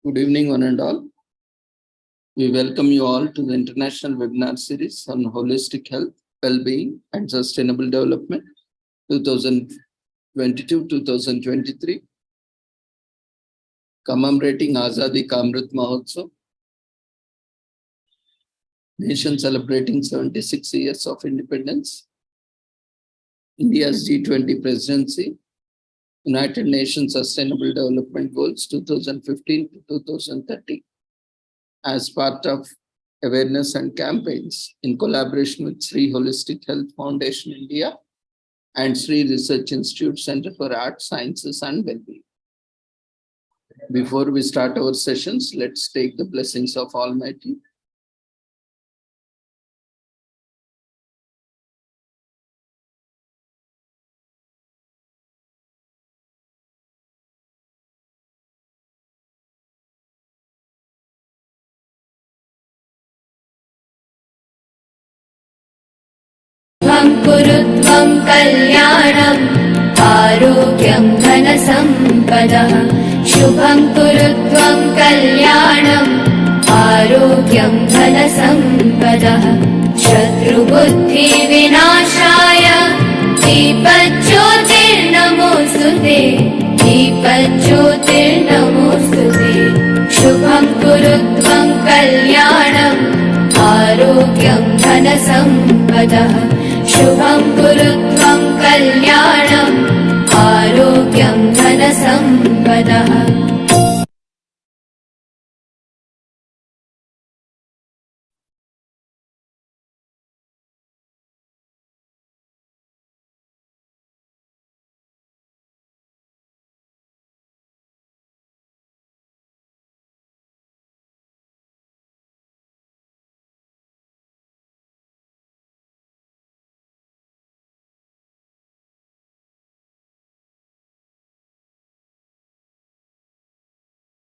Good evening, one and all. We welcome you all to the international webinar series on holistic health, well-being, and sustainable development 2022-2023, commemorating Azadi Ka Amrit Mahotsav, nation celebrating 76 years of independence, India's G20 presidency, United Nations Sustainable Development Goals 2015 to 2030. As part of awareness and campaigns in collaboration with Sri Holistic Health Foundation India and Sri Research Institute Center for Art, Sciences and Wellbeing. Before we start our sessions, let's take the blessings of Almighty. कुरुत्वं कल्याणम् आरोग्यं धनसम्पदः शुभं कुरुत्वं कल्याणम् आरोग्यं धनसम्पदः शत्रुबुद्धिविनाशाय दीपज्योतिर्नमोऽस्तुते दीपज्योतिर्नमोऽस्तुते शुभं कुरुत्वं कल्याणम् आरोग्यं धनसम्पदः शुभं कुरुत्वं कल्याणम् आरोग्यं धनसम्पदः.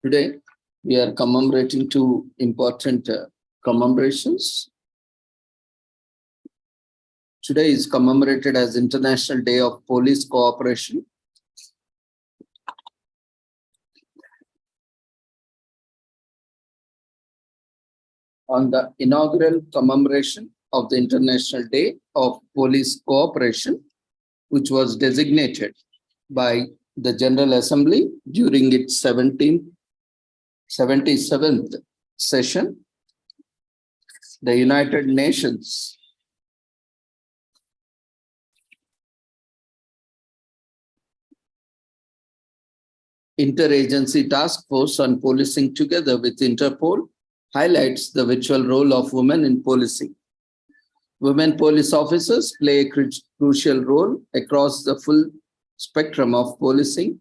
Today, we are commemorating two important commemorations. Today is commemorated as International Day of Police Cooperation. On the inaugural commemoration of the International Day of Police Cooperation, which was designated by the General Assembly during its 77th session, the United Nations Interagency Task Force on Policing, together with Interpol, highlights the vital role of women in policing. Women police officers play a crucial role across the full spectrum of policing,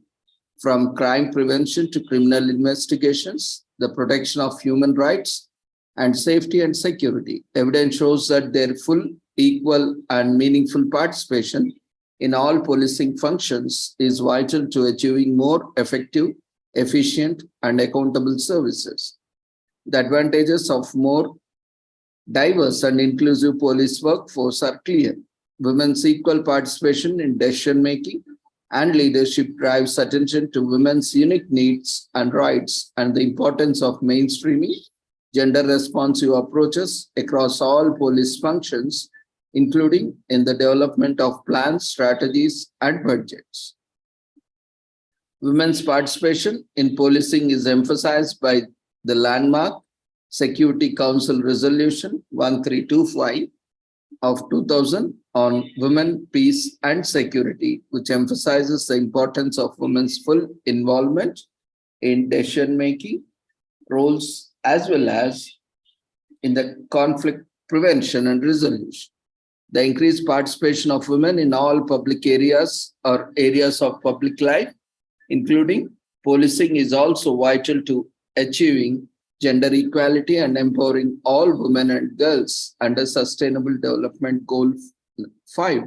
from crime prevention to criminal investigations, the protection of human rights, and safety and security. Evidence shows that their full, equal, and meaningful participation in all policing functions is vital to achieving more effective, efficient, and accountable services. The advantages of more diverse and inclusive police workforce are clear. Women's equal participation in decision-making and leadership drives attention to women's unique needs and rights and the importance of mainstreaming gender-responsive approaches across all police functions, including in the development of plans, strategies, and budgets. Women's participation in policing is emphasized by the landmark Security Council Resolution 1325 of 2000 on women, peace, and security, which emphasizes the importance of women's full involvement in decision-making roles as well as in the conflict prevention and resolution. The increased participation of women in all public areas or areas of public life, including policing, is also vital to achieving gender equality and empowering all women and girls under Sustainable Development Goal 5.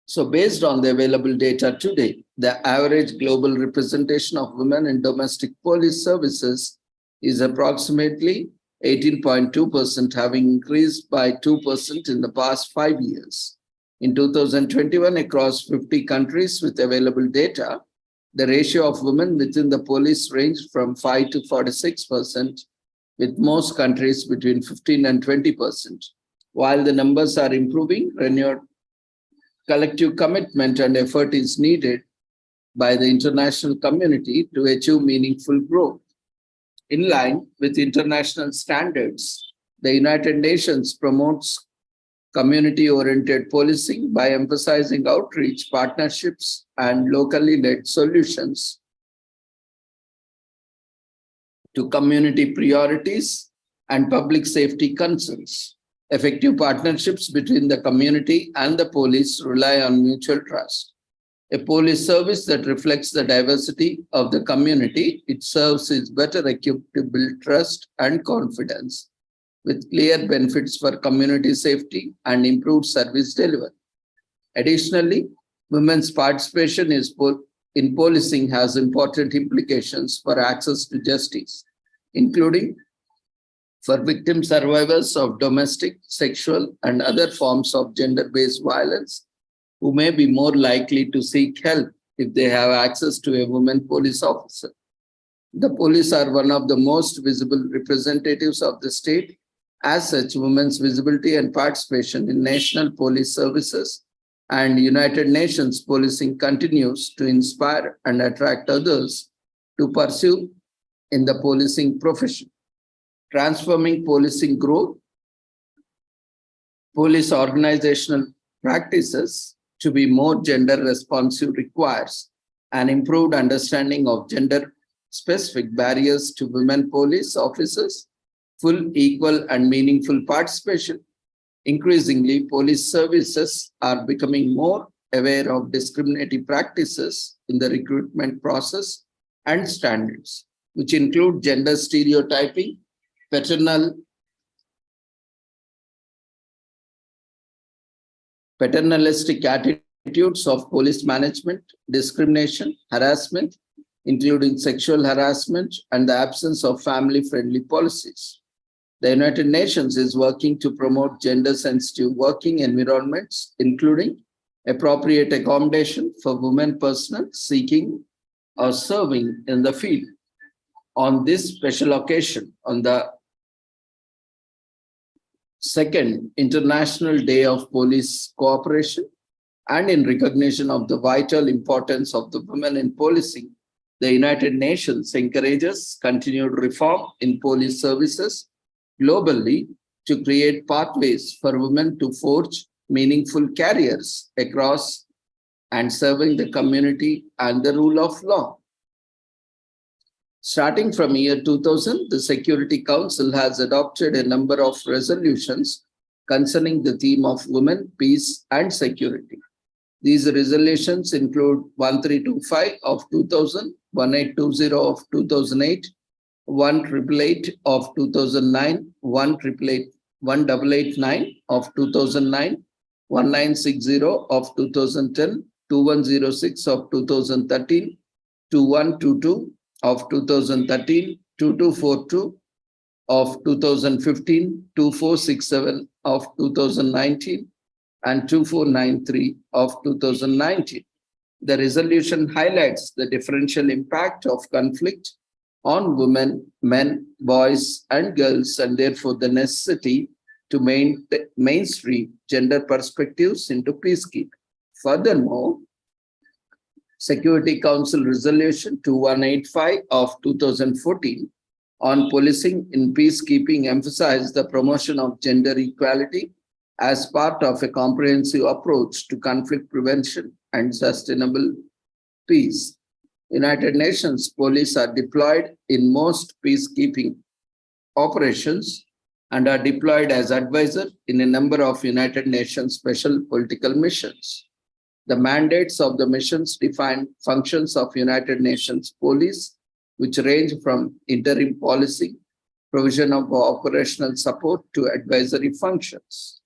So based on the available data today, the average global representation of women in domestic police services is approximately 18.2%, having increased by 2% in the past 5 years. In 2021, across 50 countries with available data, The ratio of women within the police ranged from 5 to 46%, with most countries between 15 and 20%. While the numbers are improving, renewed collective commitment and effort is needed by the international community to achieve meaningful growth. In line with international standards, the United Nations promotes community-oriented policing by emphasizing outreach, partnerships, and locally led solutions to community priorities and public safety concerns. Effective partnerships between the community and the police rely on mutual trust. A police service that reflects the diversity of the community it serves is better equipped to build trust and confidence, with clear benefits for community safety and improved service delivery. Additionally, women's participation in policing has important implications for access to justice, including for victim survivors of domestic, sexual, and other forms of gender-based violence, who may be more likely to seek help if they have access to a woman police officer. The police are one of the most visible representatives of the state. As such, women's visibility and participation in national police services and United Nations policing continues to inspire and attract others to pursue in the policing profession. Transforming policing growth, police organizational practices to be more gender responsive requires an improved understanding of gender specific barriers to women police officers, full, equal, and meaningful participation. Increasingly, police services are becoming more aware of discriminatory practices in the recruitment process and standards, which include gender stereotyping, paternalistic attitudes of police management, discrimination, harassment, including sexual harassment, and the absence of family-friendly policies. The United Nations is working to promote gender-sensitive working environments, including appropriate accommodation for women personnel seeking or serving in the field. On this special occasion, on the Second International Day of Police Cooperation, and in recognition of the vital importance of the women in policing, the United Nations encourages continued reform in police services globally to create pathways for women to forge meaningful careers across and serving the community and the rule of law. Starting from year 2000, the Security Council has adopted a number of resolutions concerning the theme of women, peace, and security. These resolutions include 1325 of 2000, 1820 of 2008, 1888 of 2009, 1889 of 2009, 1960 of 2010, 2106 of 2013, 2122 of 2013, 2242 of 2015, 2467 of 2019, and 2493 of 2019. The resolution highlights the differential impact of conflict on women, men, boys, and girls, and therefore the necessity to mainstream gender perspectives into peacekeeping. Furthermore, Security Council Resolution 2185 of 2014 on policing in peacekeeping emphasized the promotion of gender equality as part of a comprehensive approach to conflict prevention and sustainable peace. United Nations police are deployed in most peacekeeping operations and are deployed as advisor in a number of United Nations special political missions. The mandates of the missions define functions of United Nations police, which range from interim policing, provision of operational support to advisory functions.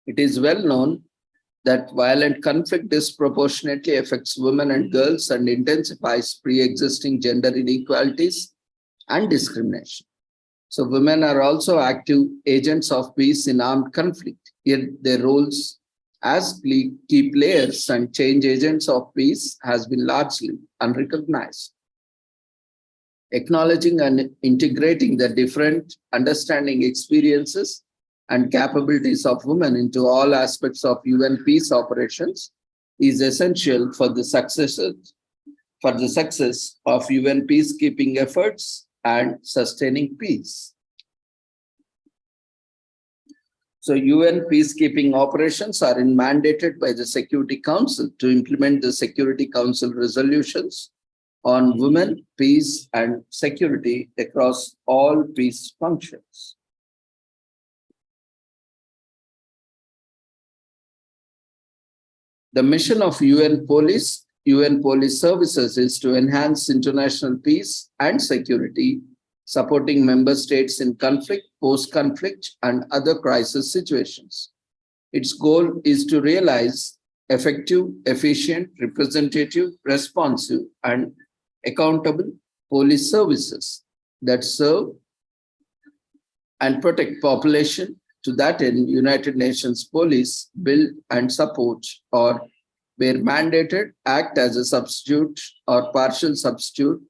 It is well known that violent conflict disproportionately affects women and girls and intensifies pre-existing gender inequalities and discrimination. So women are also active agents of peace in armed conflict, yet their roles as key players and change agents of peace has been largely unrecognized. Acknowledging and integrating the different understanding experiences and capabilities of women into all aspects of UN peace operations is essential for the success of UN peacekeeping efforts and sustaining peace. So UN peacekeeping operations are mandated by the Security Council to implement the Security Council resolutions on women, peace, and security across all peace functions. The mission of UN Police Services is to enhance international peace and security, supporting member states in conflict, post-conflict, and other crisis situations. Its goal is to realize effective, efficient, representative, responsive, and accountable police services that serve and protect population. To that end, United Nations police build and support or where mandated act as a substitute or partial substitute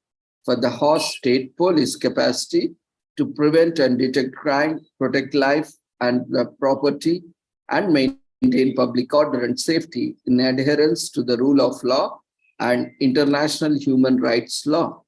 for the host state police capacity to prevent and detect crime, protect life and property, and maintain public order and safety in adherence to the rule of law and international human rights law.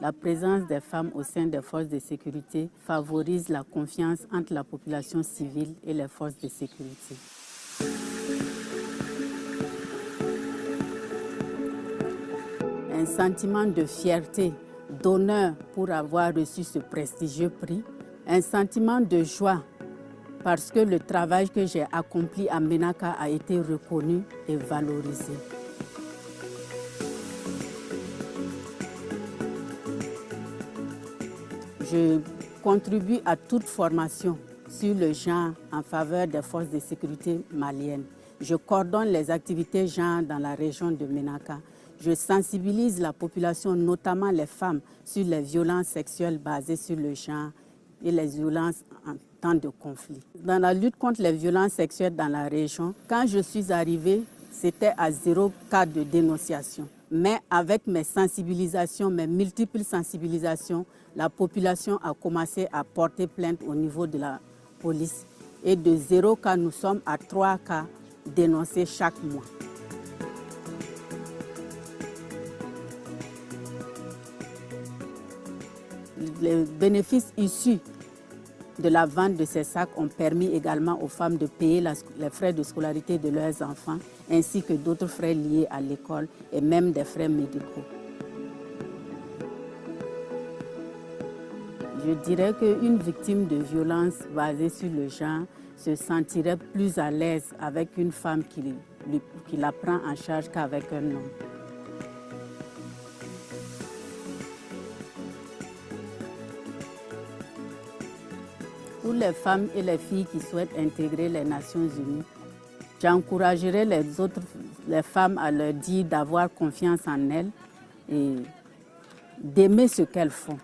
La présence des femmes au sein des forces de sécurité favorise la confiance entre la population civile et les forces de sécurité. Un sentiment de fierté, d'honneur pour avoir reçu ce prestigieux prix, un sentiment de joie parce que le travail que j'ai accompli à Ménaka a été reconnu et valorisé. Je contribue à toute formation sur le genre en faveur des forces de sécurité maliennes. Je coordonne les activités genre dans la région de Ménaka. Je sensibilise la population, notamment les femmes, sur les violences sexuelles basées sur le genre et les violences en temps de conflit. Dans la lutte contre les violences sexuelles dans la région, quand je suis arrivée, c'était à 0 cas de dénonciation. Mais avec mes sensibilisations, mes multiples sensibilisations, la population a commencé à porter plainte au niveau de la police. Et de 0 cas, nous sommes à 3 cas dénoncés chaque mois. Les bénéfices issus de la vente de ces sacs ont permis également aux femmes de payer les frais de scolarité de leurs enfants, ainsi que d'autres frais liés à l'école et même des frais médicaux. Je dirais qu'une victime de violence basée sur le genre se sentirait plus à l'aise avec une femme qui la prend en charge qu'avec un homme. Pour les femmes et les filles qui souhaitent intégrer les Nations Unies, j'encouragerai les femmes à leur dire d'avoir confiance en elles et d'aimer ce qu'elles font.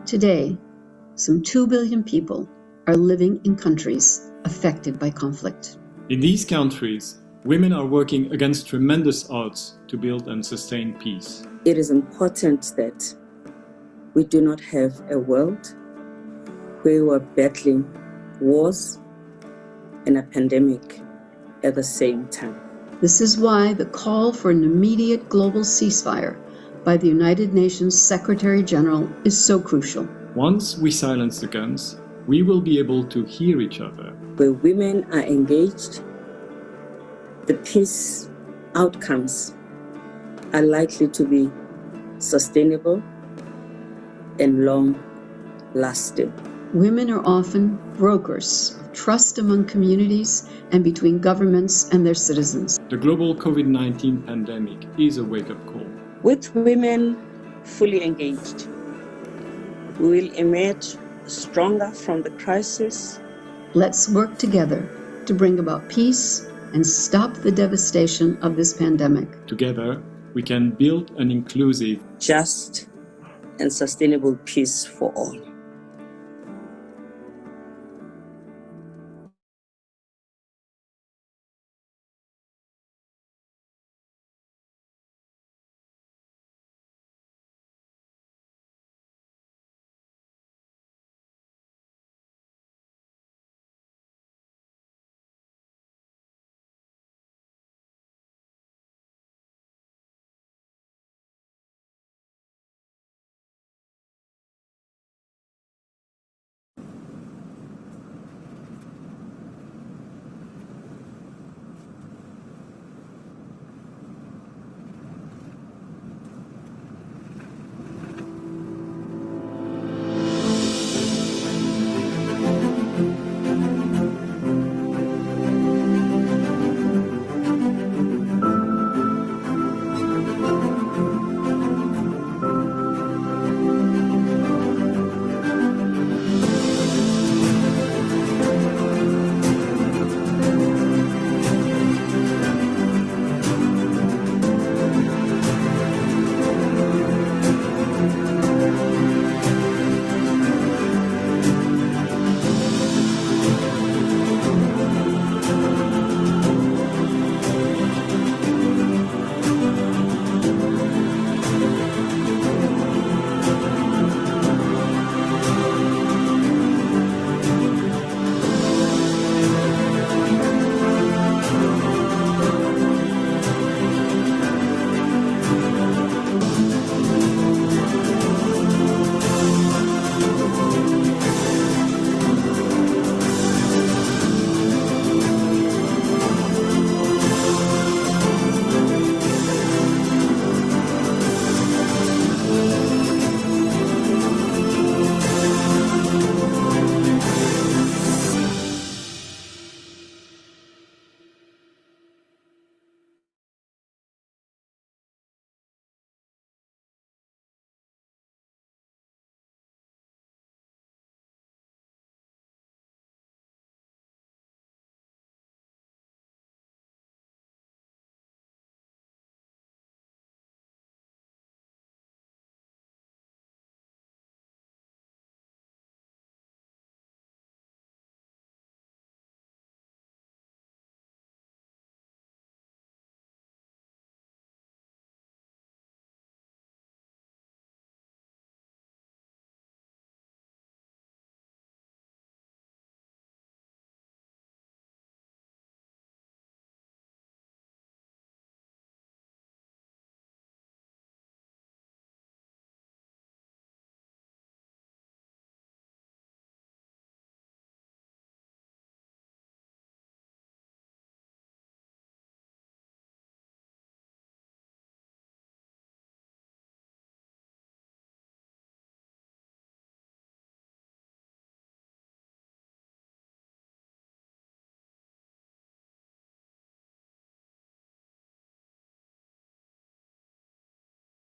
Today, some 2 billion people are living in countries affected by conflict. In these countries, women are working against tremendous odds to build and sustain peace. It is important that we do not have a world where we are battling wars and a pandemic at the same time. This is why the call for an immediate global ceasefire by the United Nations Secretary General is so crucial. Once we silence the guns, we will be able to hear each other. Where women are engaged, the peace outcomes are likely to be sustainable and long-lasting. Women are often brokers of trust among communities and between governments and their citizens. The global COVID-19 pandemic is a wake-up call. With women fully engaged, we will emerge stronger from the crisis. Let's work together to bring about peace and stop the devastation of this pandemic. Together, we can build an inclusive, just, and sustainable peace for all.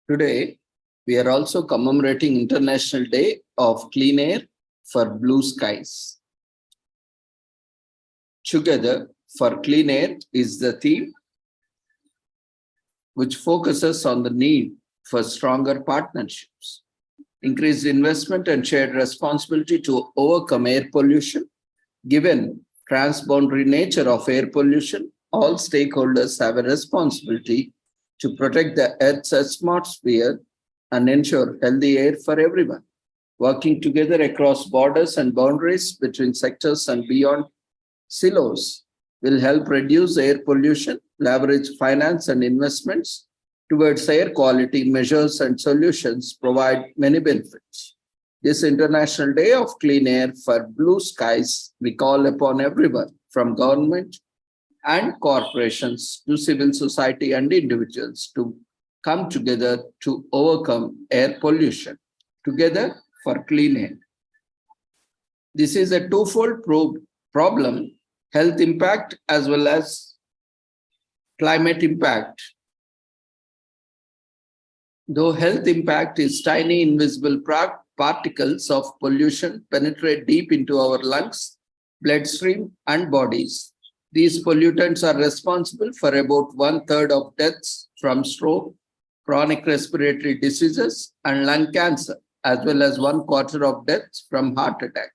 Today, we are also commemorating International Day of Clean Air for Blue Skies. Together for Clean Air is the theme, which focuses on the need for stronger partnerships, increased investment and shared responsibility to overcome air pollution. Given transboundary nature of air pollution, all stakeholders have a responsibility to protect the Earth's atmosphere and ensure healthy air for everyone. Working together across borders and boundaries between sectors and beyond silos will help reduce air pollution, leverage finance and investments towards air quality measures and solutions, provide many benefits. This International Day of Clean Air for Blue Skies, we call upon everyone from government and corporations to civil society and individuals to come together to overcome air pollution, together for clean air. This is a twofold problem, health impact as well as climate impact. Though health impact is tiny invisible particles of pollution penetrate deep into our lungs, bloodstream and bodies. These pollutants are responsible for about 1/3 of deaths from stroke, chronic respiratory diseases, and lung cancer, as well as 1/4 of deaths from heart attack.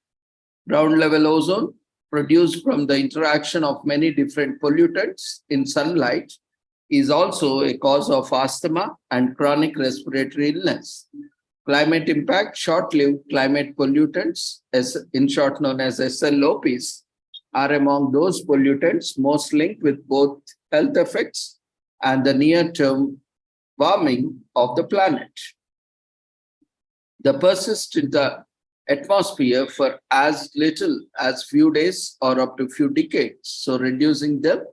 Ground level ozone, produced from the interaction of many different pollutants in sunlight, is also a cause of asthma and chronic respiratory illness. Climate impact, short-lived climate pollutants, in short known as SLOPs, are among those pollutants most linked with both health effects and the near-term warming of the planet. They persist in the atmosphere for as little as few days or up to few decades, so reducing them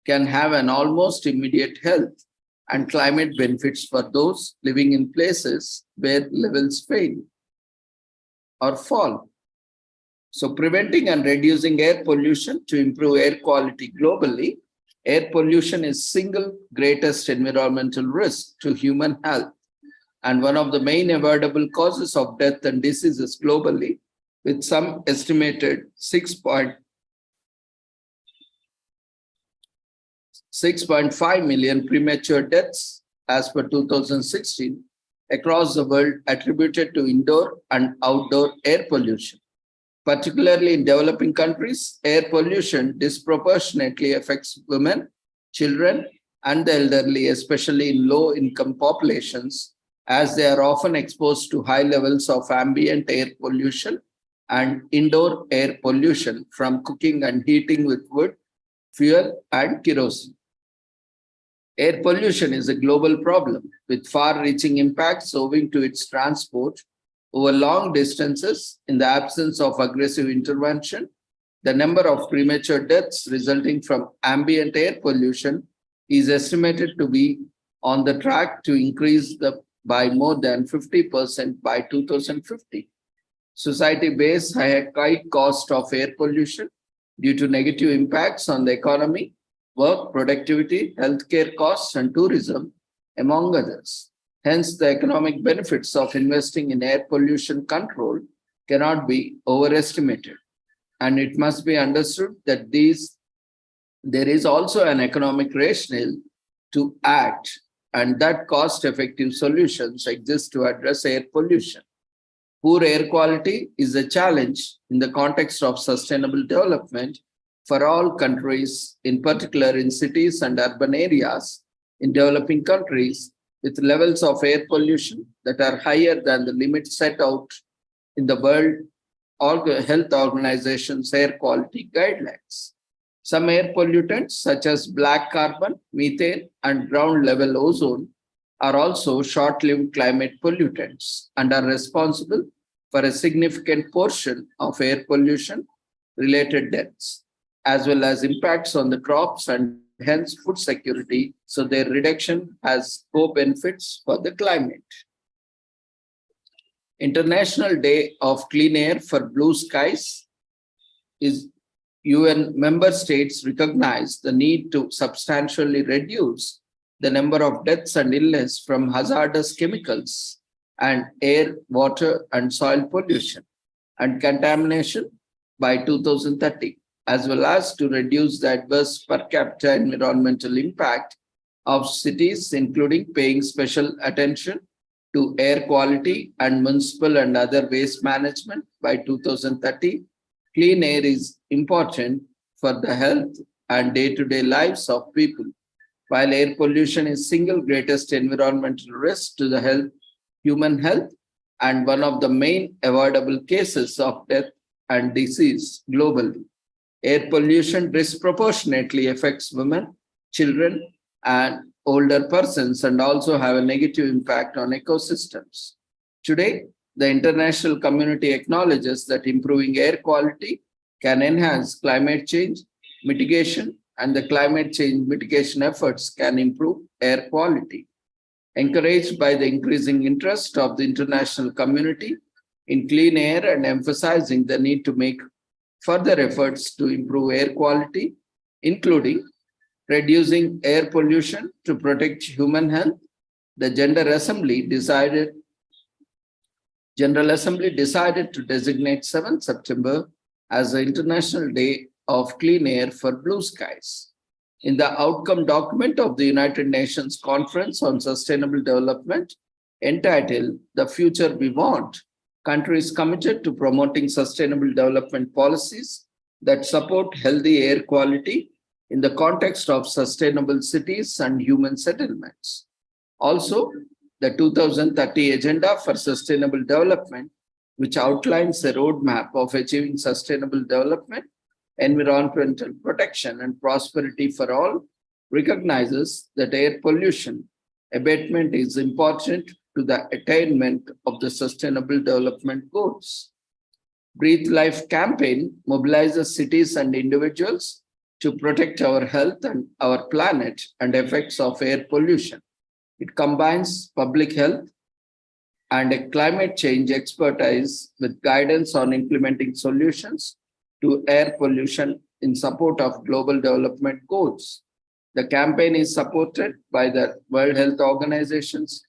can have an almost immediate health and climate benefits for those living in places where levels fail or fall. So preventing and reducing air pollution to improve air quality globally, air pollution is single greatest environmental risk to human health and one of the main avoidable causes of death and diseases globally, with some estimated 6.5 million premature deaths as per 2016 across the world attributed to indoor and outdoor air pollution. Particularly in developing countries, air pollution disproportionately affects women, children, and the elderly, especially in low-income populations, as they are often exposed to high levels of ambient air pollution and indoor air pollution from cooking and heating with wood, fuel, and kerosene. Air pollution is a global problem with far-reaching impacts owing to its transport over long distances. In the absence of aggressive intervention, the number of premature deaths resulting from ambient air pollution is estimated to be on the track to increase by more than 50% by 2050. Society bears high cost of air pollution due to negative impacts on the economy, work, productivity, healthcare costs, and tourism, among others. Hence, the economic benefits of investing in air pollution control cannot be overestimated. And it must be understood that there is also an economic rationale to act, and that cost-effective solutions exist to address air pollution. Poor air quality is a challenge in the context of sustainable development for all countries, in particular in cities and urban areas in developing countries with levels of air pollution that are higher than the limits set out in the World Health Organization's air quality guidelines. Some air pollutants, such as black carbon, methane, and ground level ozone, are also short-lived climate pollutants and are responsible for a significant portion of air pollution-related deaths, as well as impacts on the crops and hence food security, so their reduction has co-benefits for the climate. International Day of Clean Air for Blue Skies is UN member states recognize the need to substantially reduce the number of deaths and illness from hazardous chemicals and air, water, and soil pollution and contamination by 2030, as well as to reduce the adverse per capita environmental impact of cities, including paying special attention to air quality and municipal and other waste management by 2030. Clean air is important for the health and day-to-day lives of people. While air pollution is single greatest environmental risk to the human health, and one of the main avoidable cases of death and disease globally. Air pollution disproportionately affects women, children, and older persons and also have a negative impact on ecosystems. Today, the international community acknowledges that improving air quality can enhance climate change mitigation, and the climate change mitigation efforts can improve air quality. Encouraged by the increasing interest of the international community in clean air and emphasizing the need to make further efforts to improve air quality, including reducing air pollution to protect human health, the General Assembly decided to designate 7 September as the International Day of Clean Air for Blue Skies. In the outcome document of the United Nations Conference on Sustainable Development, entitled The Future We Want, countries committed to promoting sustainable development policies that support healthy air quality in the context of sustainable cities and human settlements. Also, the 2030 Agenda for Sustainable Development, which outlines a roadmap of achieving sustainable development, environmental protection, and prosperity for all, recognizes that air pollution abatement is important to the attainment of the Sustainable Development Goals. Breathe Life campaign mobilizes cities and individuals to protect our health and our planet and effects of air pollution. It combines public health and a climate change expertise with guidance on implementing solutions to air pollution in support of global development goals. The campaign is supported by the World Health Organization's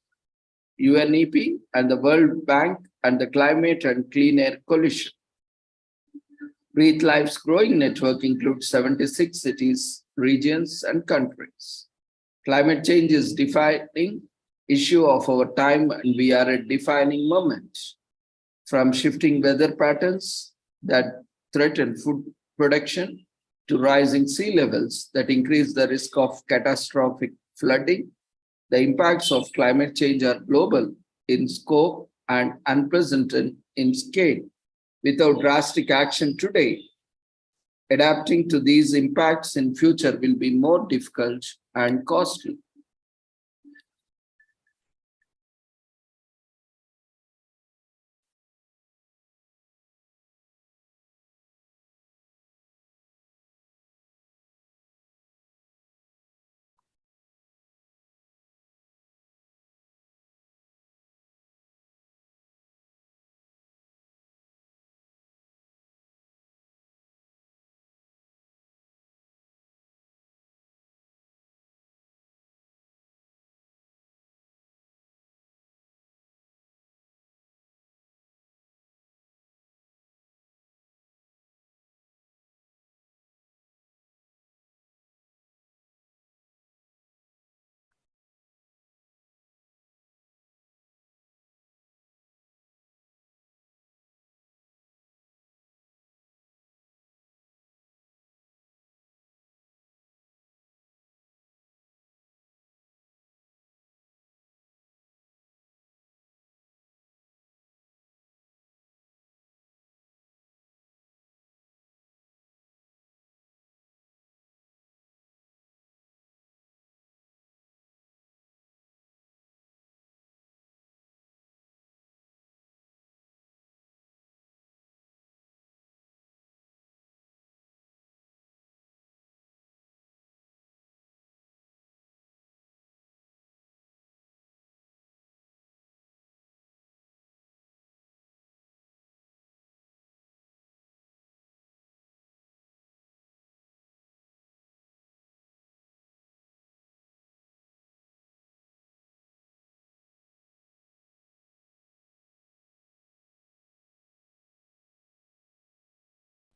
UNEP and the World Bank and the Climate and Clean Air Coalition. Breathe Life's growing network includes 76 cities, regions, and countries. Climate change is defining issue of our time, and we are at a defining moment. From shifting weather patterns that threaten food production to rising sea levels that increase the risk of catastrophic flooding, the impacts of climate change are global in scope and unprecedented in scale. Without drastic action today, adapting to these impacts in future will be more difficult and costly.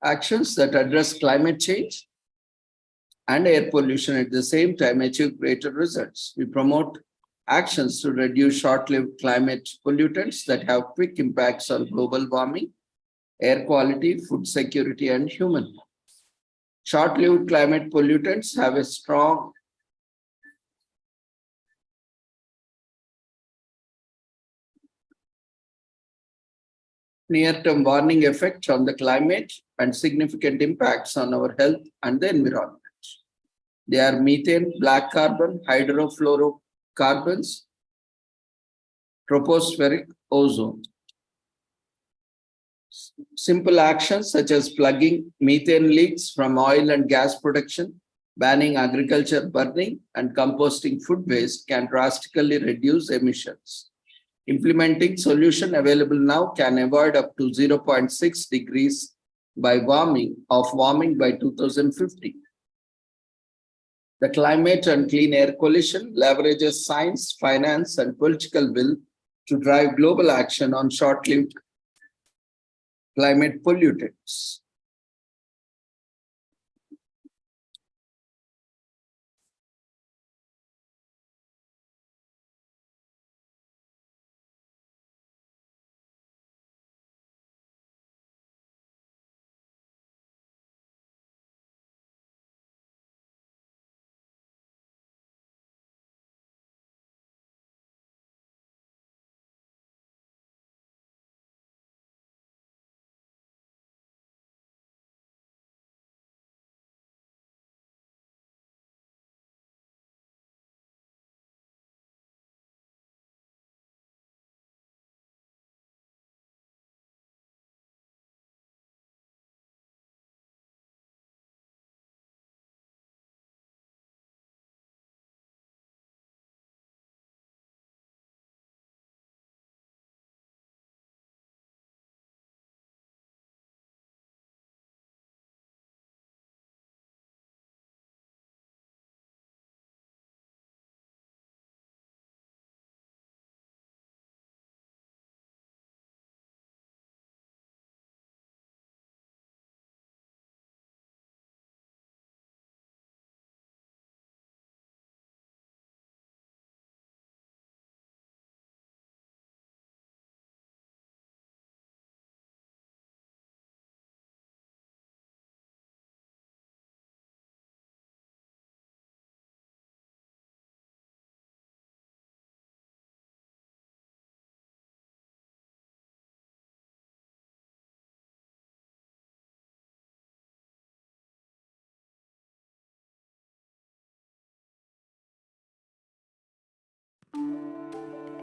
actions that address climate change and air pollution at the same time achieve greater results. We promote actions to reduce short-lived climate pollutants that have quick impacts on global warming, air quality, food security, and human health. Short-lived climate pollutants have a strong near-term warning effect on the climate and significant impacts on our health and the environment. They are methane, black carbon, hydrofluorocarbons, tropospheric ozone. Simple actions such as plugging methane leaks from oil and gas production, banning agriculture burning, and composting food waste can drastically reduce emissions. Implementing solution available now can avoid up to 0.6 degrees by warming by 2050. The Climate and Clean Air Coalition leverages science, finance, and political will to drive global action on short-lived climate pollutants.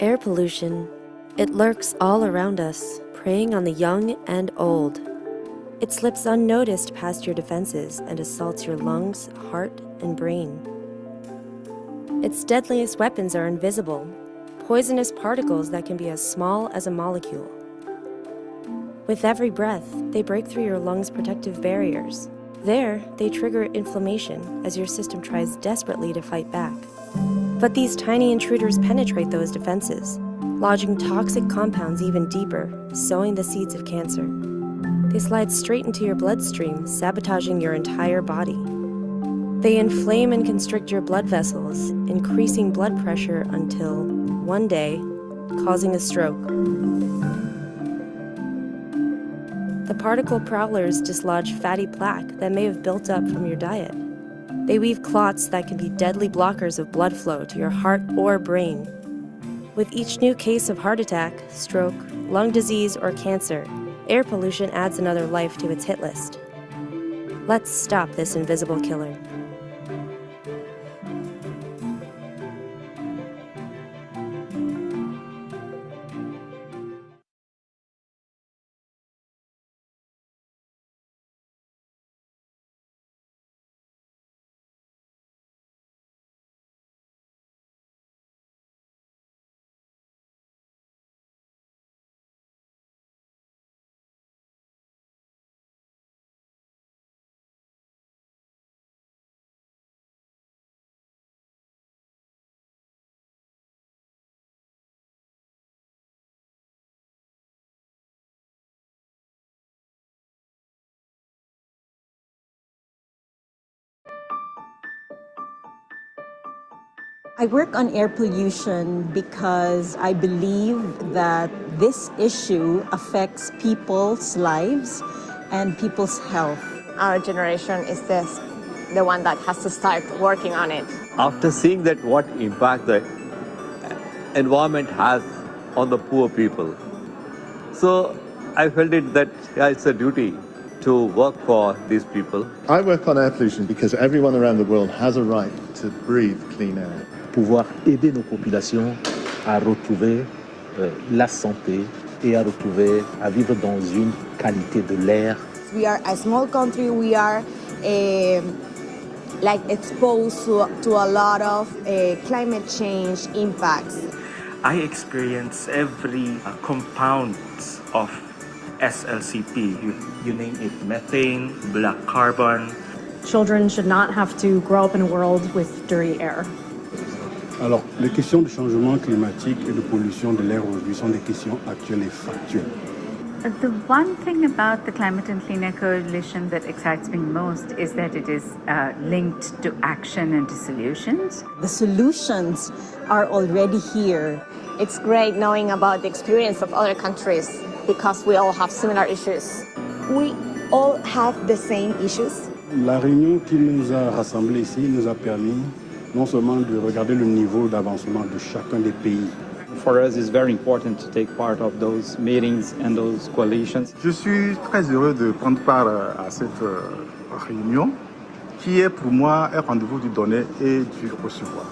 Air pollution. It lurks all around us, preying on the young and old. It slips unnoticed past your defenses and assaults your lungs, heart, and brain. Its deadliest weapons are invisible, poisonous particles that can be as small as a molecule. With every breath, they break through your lungs' protective barriers. There, they trigger inflammation as your system tries desperately to fight back. But these tiny intruders penetrate those defenses, lodging toxic compounds even deeper, sowing the seeds of cancer. They slide straight into your bloodstream, sabotaging your entire body. They inflame and constrict your blood vessels, increasing blood pressure until, one day, causing a stroke. The particle prowlers dislodge fatty plaque that may have built up from your diet. They weave clots that can be deadly blockers of blood flow to your heart or brain. With each new case of heart attack, stroke, lung disease, or cancer, air pollution adds another life to its hit list. Let's stop this invisible killer. I work on air pollution because I believe that this issue affects people's lives and people's health. Our generation is the one that has to start working on it. After seeing that what impact the environment has on the poor people, so I felt it that it's a duty to work for these people. I work on air pollution because everyone around the world has a right to breathe clean air. Pouvoir aider nos populations à retrouver la santé et à retrouver, à vivre dans une qualité de l'air. We are a small country. We are exposed to a lot of climate change impacts. I experience every compound of SLCP. You name it: methane, black carbon. Children should not have to grow up in a world with dirty air. Alors, les questions de changement climatique et de pollution de l'air aujourd'hui sont des questions actuelles et factuelles. The one thing about the Climate and Clean Air Coalition that excites me most is that it is linked to action and to solutions. The solutions are already here. It's great knowing about the experience of other countries because we all have similar issues. We all have the same issues. La réunion qui nous a rassemblés ici nous a permis non seulement de regarder le niveau d'avancement de chacun des pays. For us, it's very important to take part of those meetings and those coalitions. Je suis très heureux de prendre part à cette réunion qui est pour moi un rendez-vous du donner et du recevoir.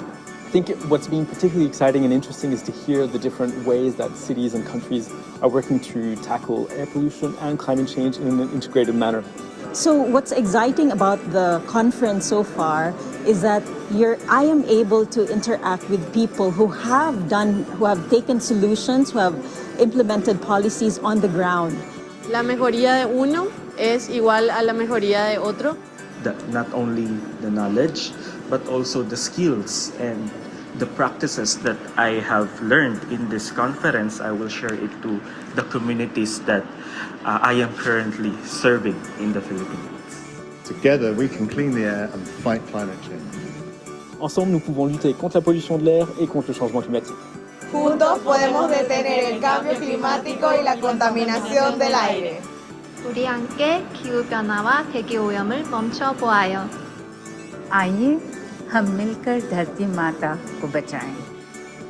I think what's been particularly exciting and interesting is to hear the different ways that cities and countries are working to tackle air pollution and climate change in an integrated manner. So what's exciting about the conference so far is that I am able to interact with people who have taken solutions, who have implemented policies on the ground. La mejoría de uno es igual a la mejoría de otro. Not only the knowledge, but also the skills and the practices that I have learned in this conference. I will share it to the communities that I am currently serving in the Philippines. Together we can clean the air and fight climate change. Ensemble, nous pouvons lutter contre la pollution de l'air et contre le changement climatique. Juntos podemos detener el cambio climático y la contaminación del aire. 우리 함께 기후 변화와 대기 오염을 멈춰 보아요. आइए हम मिलकर धरती माता को बचाएं.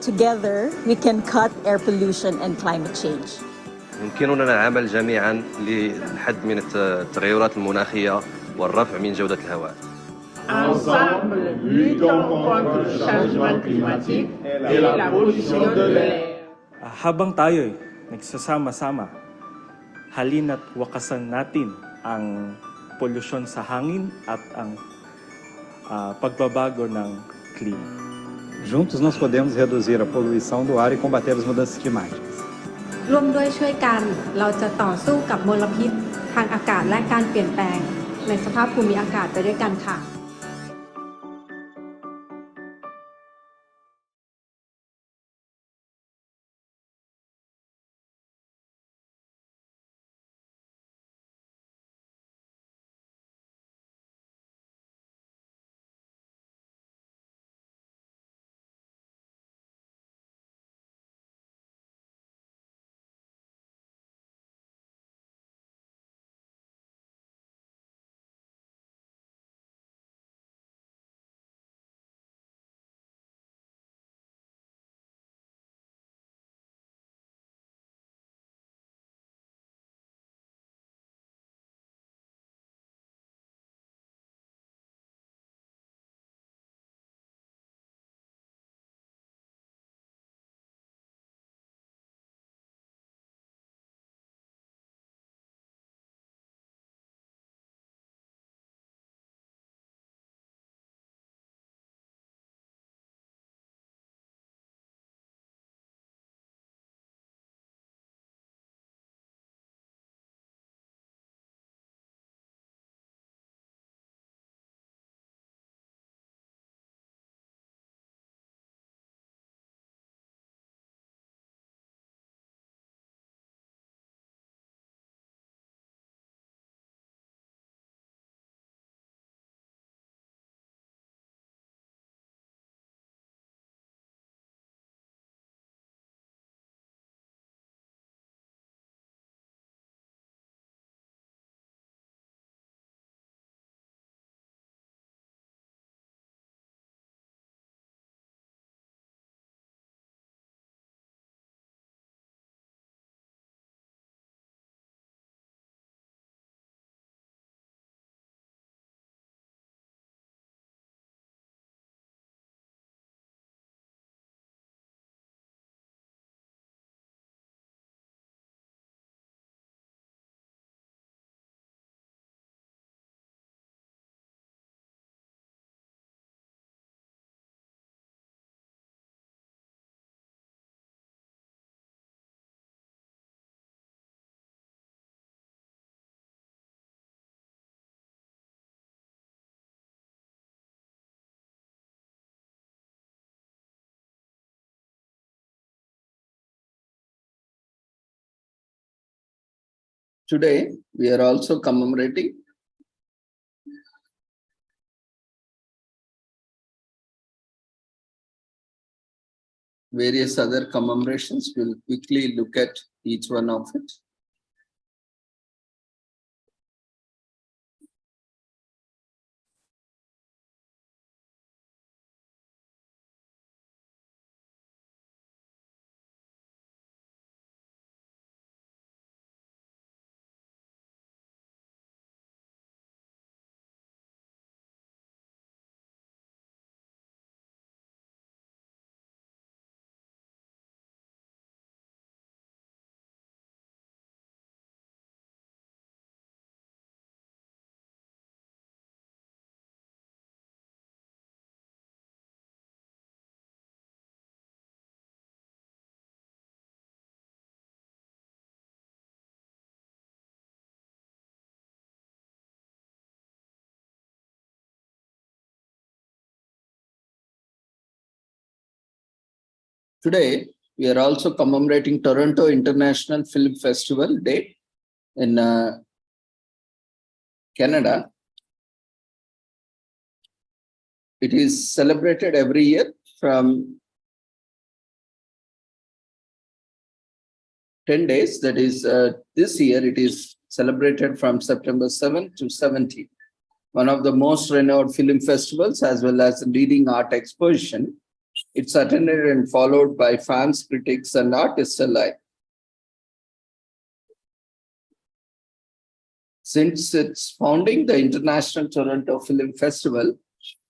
Together, we can cut air pollution and climate change. يمكننا العمل جميعا للحد من التغيرات المناخية والرفع من جودة الهواء. Ensemble, luttons contre le changement climatique et la pollution de l'air. Habang tayo'y nagsasama-sama, halina't wakasan natin ang polusyon sa hangin at ang pagbabago ng klima. Juntos nós podemos reduzir a poluição do ar e combater as mudanças climáticas. ร่วมด้วยช่วยกันเราจะต่อสู้กับมลพิษทางอากาศและการเปลี่ยนแปลงในสภาพภูมิอากาศไปด้วยกันค่ะ Today, we are also commemorating various other commemorations. We'll quickly look at each one of it. Today, we are also commemorating Toronto International Film Festival Day in Canada. It is celebrated every year from 10 days. That is, this year it is celebrated from September 7th to 17th. One of the most renowned film festivals as well as a leading art exposition. It's attended and followed by fans, critics, and artists alike. Since its founding, the International Toronto Film Festival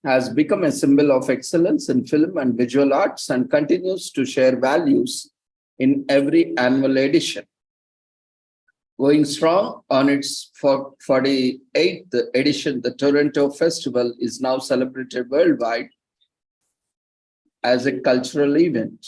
has become a symbol of excellence in film and visual arts and continues to share values in every annual edition. Going strong on its 48th edition, the Toronto Festival is now celebrated worldwide as a cultural event.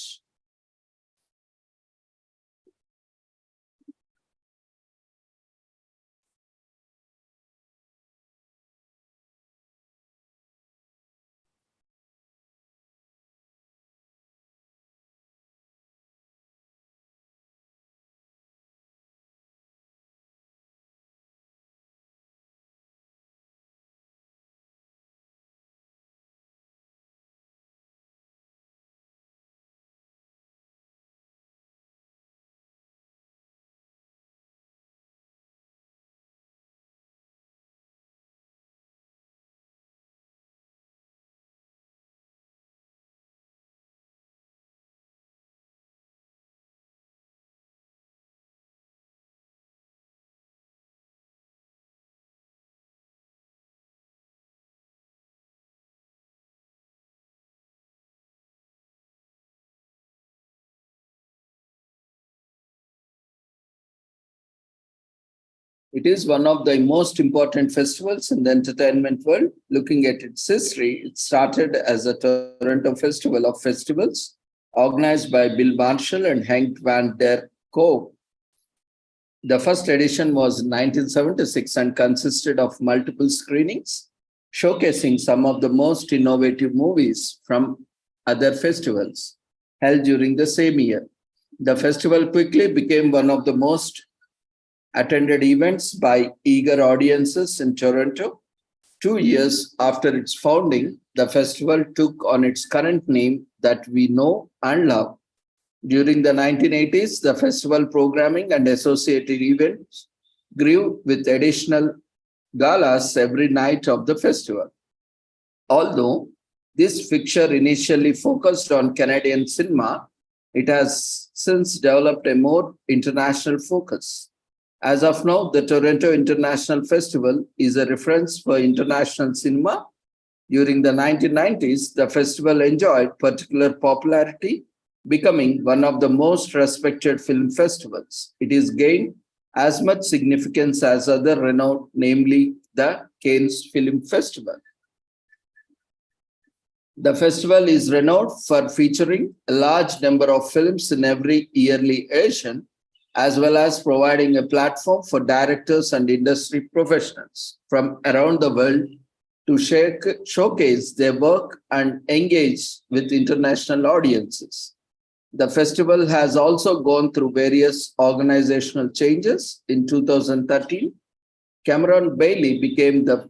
It is one of the most important festivals in the entertainment world. Looking at its history, it started as a Toronto Festival of Festivals, organized by Bill Marshall and Henk van der Kolk. The first edition was in 1976 and consisted of multiple screenings, showcasing some of the most innovative movies from other festivals held during the same year. The festival quickly became one of the most attended events by eager audiences in Toronto. 2 years after its founding, the festival took on its current name that we know and love. During the 1980s, the festival programming and associated events grew with additional galas every night of the festival. Although this fixture initially focused on Canadian cinema, it has since developed a more international focus. As of now, the Toronto International Festival is a reference for international cinema. During the 1990s, the festival enjoyed particular popularity, becoming one of the most respected film festivals. It is gained as much significance as other renowned, namely the Cannes Film Festival. The festival is renowned for featuring a large number of films in every yearly edition, as well as providing a platform for directors and industry professionals from around the world to showcase their work and engage with international audiences. The festival has also gone through various organizational changes. In 2013, Cameron Bailey became the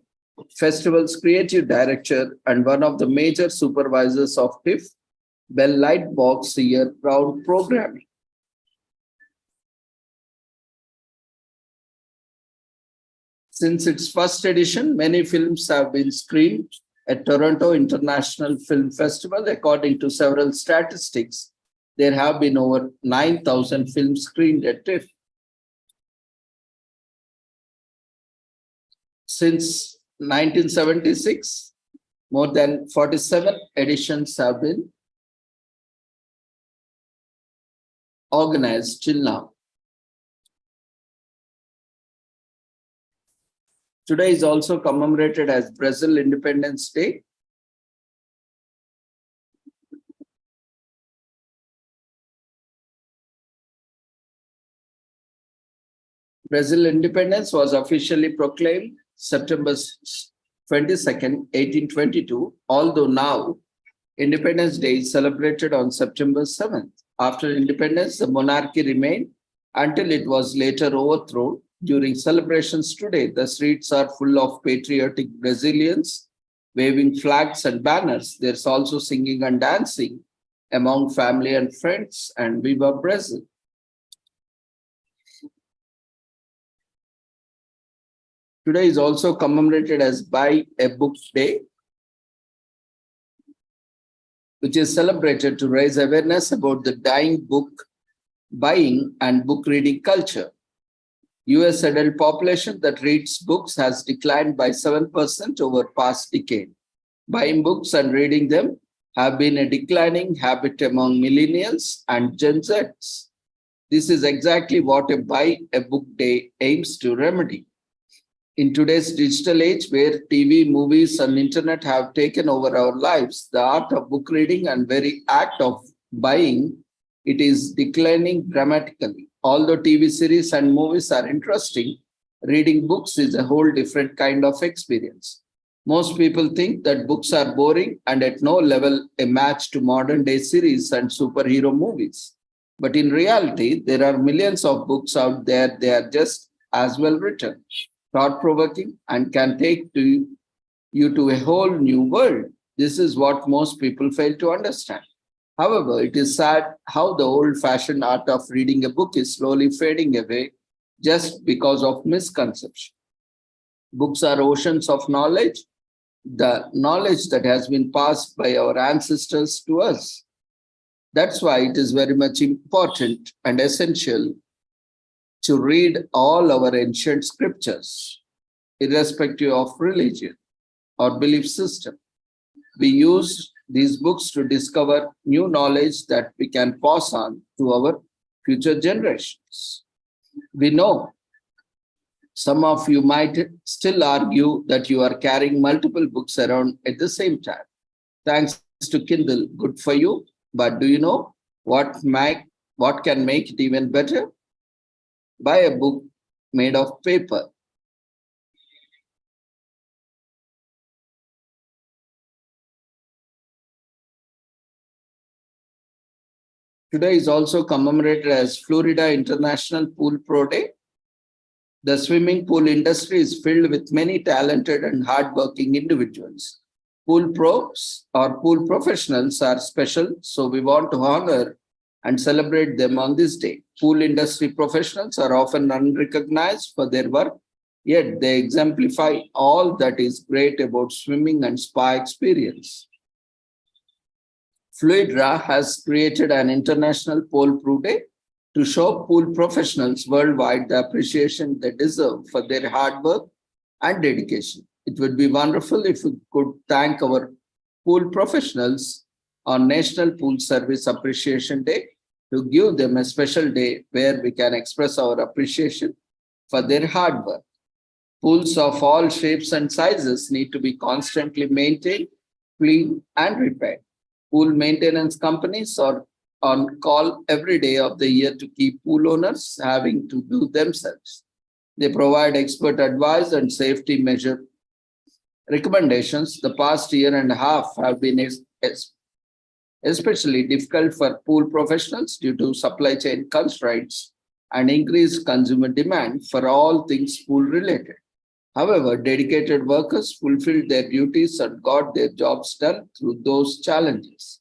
festival's creative director and one of the major supervisors of TIFF Bell Lightbox year-round programming. Since its first edition, many films have been screened at Toronto International Film Festival. According to several statistics, there have been over 9,000 films screened at TIFF. Since 1976, more than 47 editions have been organized till now. Today is also commemorated as Brazil Independence Day. Brazil independence was officially proclaimed September 22nd, 1822, although now Independence Day is celebrated on September 7th. After independence, the monarchy remained until it was later overthrown. During celebrations today, the streets are full of patriotic Brazilians waving flags and banners. There's also singing and dancing among family and friends, and Viva Brazil. Today is also commemorated as Buy a Book Day, which is celebrated to raise awareness about the dying book buying and book reading culture. US adult population that reads books has declined by 7% over past decade. Buying books and reading them have been a declining habit among millennials and Gen Zs. This is exactly what a Buy a Book Day aims to remedy. In today's digital age, where TV, movies, and internet have taken over our lives, the art of book reading and very act of buying it is declining dramatically. Although TV series and movies are interesting, reading books is a whole different kind of experience. Most people think that books are boring and at no level a match to modern day series and superhero movies. But in reality, there are millions of books out there. They are just as well written, thought-provoking, and can take you to a whole new world. This is what most people fail to understand. However, it is sad how the old-fashioned art of reading a book is slowly fading away just because of misconception. Books are oceans of knowledge, the knowledge that has been passed by our ancestors to us. That's why it is very much important and essential to read all our ancient scriptures, irrespective of religion or belief system. We use these books to discover new knowledge that we can pass on to our future generations. We know some of you might still argue that you are carrying multiple books around at the same time. Thanks to Kindle, good for you. But do you know what can make it even better? Buy a book made of paper. Today is also commemorated as Florida International Pool Pro Day. The swimming pool industry is filled with many talented and hardworking individuals. Pool pros or pool professionals are special, so we want to honor and celebrate them on this day. Pool industry professionals are often unrecognized for their work, yet they exemplify all that is great about swimming and spa experience. Fluidra has created an international pool pro day to show pool professionals worldwide the appreciation they deserve for their hard work and dedication. It would be wonderful if we could thank our pool professionals on National Pool Service Appreciation Day to give them a special day where we can express our appreciation for their hard work. Pools of all shapes and sizes need to be constantly maintained, cleaned, and repaired. Pool maintenance companies are on call every day of the year to keep pool owners having to do themselves. They provide expert advice and safety measure recommendations. The past year and a half have been especially difficult for pool professionals due to supply chain constraints and increased consumer demand for all things pool related. However, dedicated workers fulfilled their duties and got their jobs done through those challenges.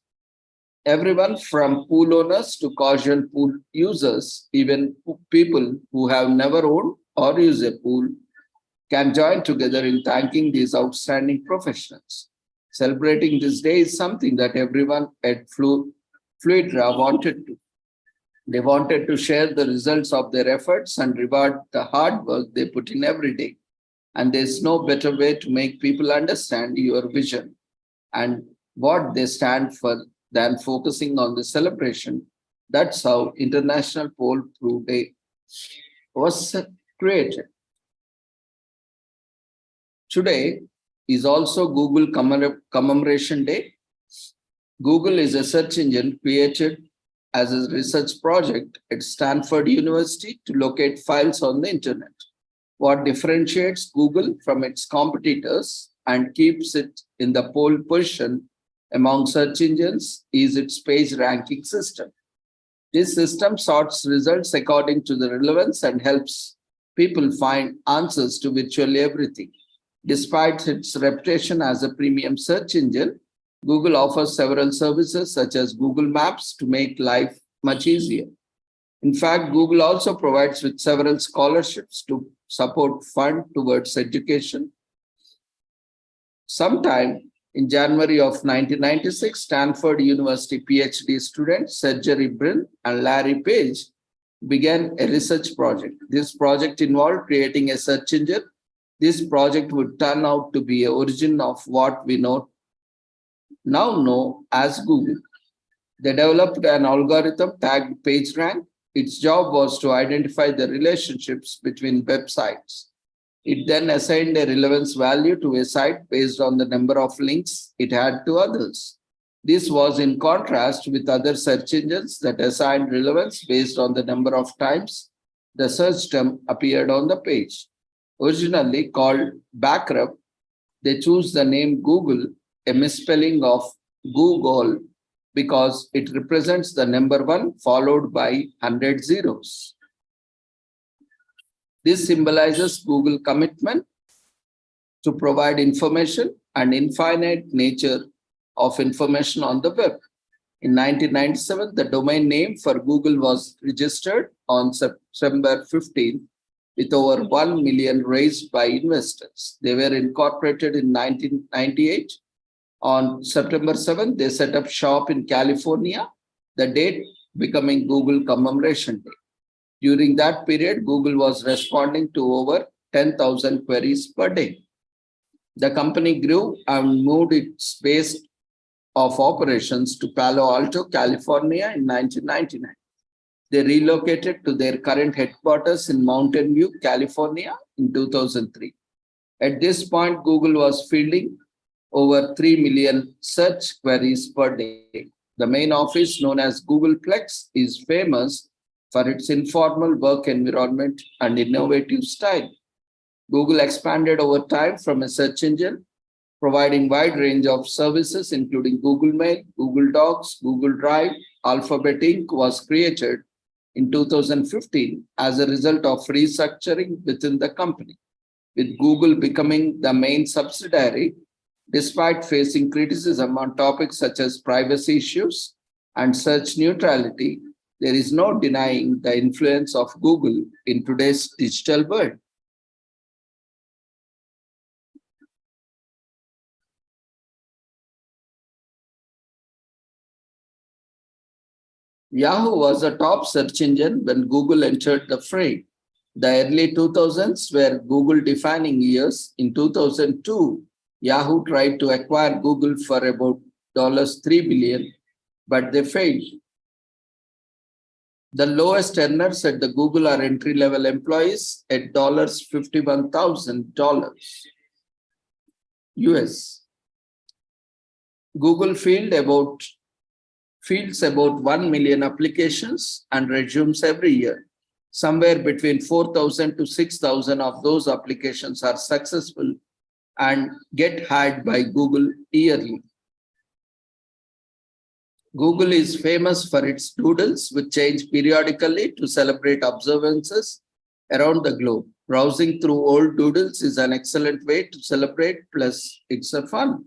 Everyone from pool owners to casual pool users, even people who have never owned or used a pool, can join together in thanking these outstanding professionals. Celebrating this day is something that everyone at Fluidra wanted to. They wanted to share the results of their efforts and reward the hard work they put in every day. And there's no better way to make people understand your vision and what they stand for than focusing on the celebration. That's how International Pole Pro Day was created. Today is also Google Commemoration Day. Google is a search engine created as a research project at Stanford University to locate files on the internet. What differentiates Google from its competitors and keeps it in the pole position among search engines is its page ranking system. This system sorts results according to the relevance and helps people find answers to virtually everything. Despite its reputation as a premium search engine, Google offers several services such as Google Maps to make life much easier. In fact, Google also provides with several scholarships to support fund towards education. Sometime in January of 1996, Stanford University PhD students Sergey Brin and Larry Page began a research project. This project involved creating a search engine. This project would turn out to be the origin of what we now know as Google. They developed an algorithm tagged PageRank. Its job was to identify the relationships between websites. It then assigned a relevance value to a site based on the number of links it had to others. This was in contrast with other search engines that assigned relevance based on the number of times the search term appeared on the page. Originally called Backrub, they chose the name Google, a misspelling of Google, because it represents the number 1 followed by 100 zeros. This symbolizes Google's commitment to provide information and infinite nature of information on the web. In 1997, the domain name for Google was registered on September 15 with over 1 million raised by investors. They were incorporated in 1998. On September 7th, they set up shop in California, the date becoming Google Commemoration Day. During that period, Google was responding to over 10,000 queries per day. The company grew and moved its base of operations to Palo Alto, California in 1999. They relocated to their current headquarters in Mountain View, California in 2003. At this point, Google was fielding over 3 million search queries per day. The main office, known as Googleplex, is famous for its informal work environment and innovative style. Google expanded over time from a search engine, providing wide range of services, including Google Mail, Google Docs, Google Drive. Alphabet Inc. was created in 2015 as a result of restructuring within the company. With Google becoming the main subsidiary, despite facing criticism on topics such as privacy issues and search neutrality, there is no denying the influence of Google in today's digital world. Yahoo was a top search engine when Google entered the fray. The early 2000s were Google-defining years. In 2002, Yahoo tried to acquire Google for about $3 billion, but they failed. The lowest earners at the Google are entry-level employees at $51,000 US. Google fields about 1 million applications and resumes every year. Somewhere between 4,000 to 6,000 of those applications are successful and get hired by Google yearly. Google is famous for its doodles, which change periodically to celebrate observances around the globe. Browsing through old doodles is an excellent way to celebrate, plus it's a fun.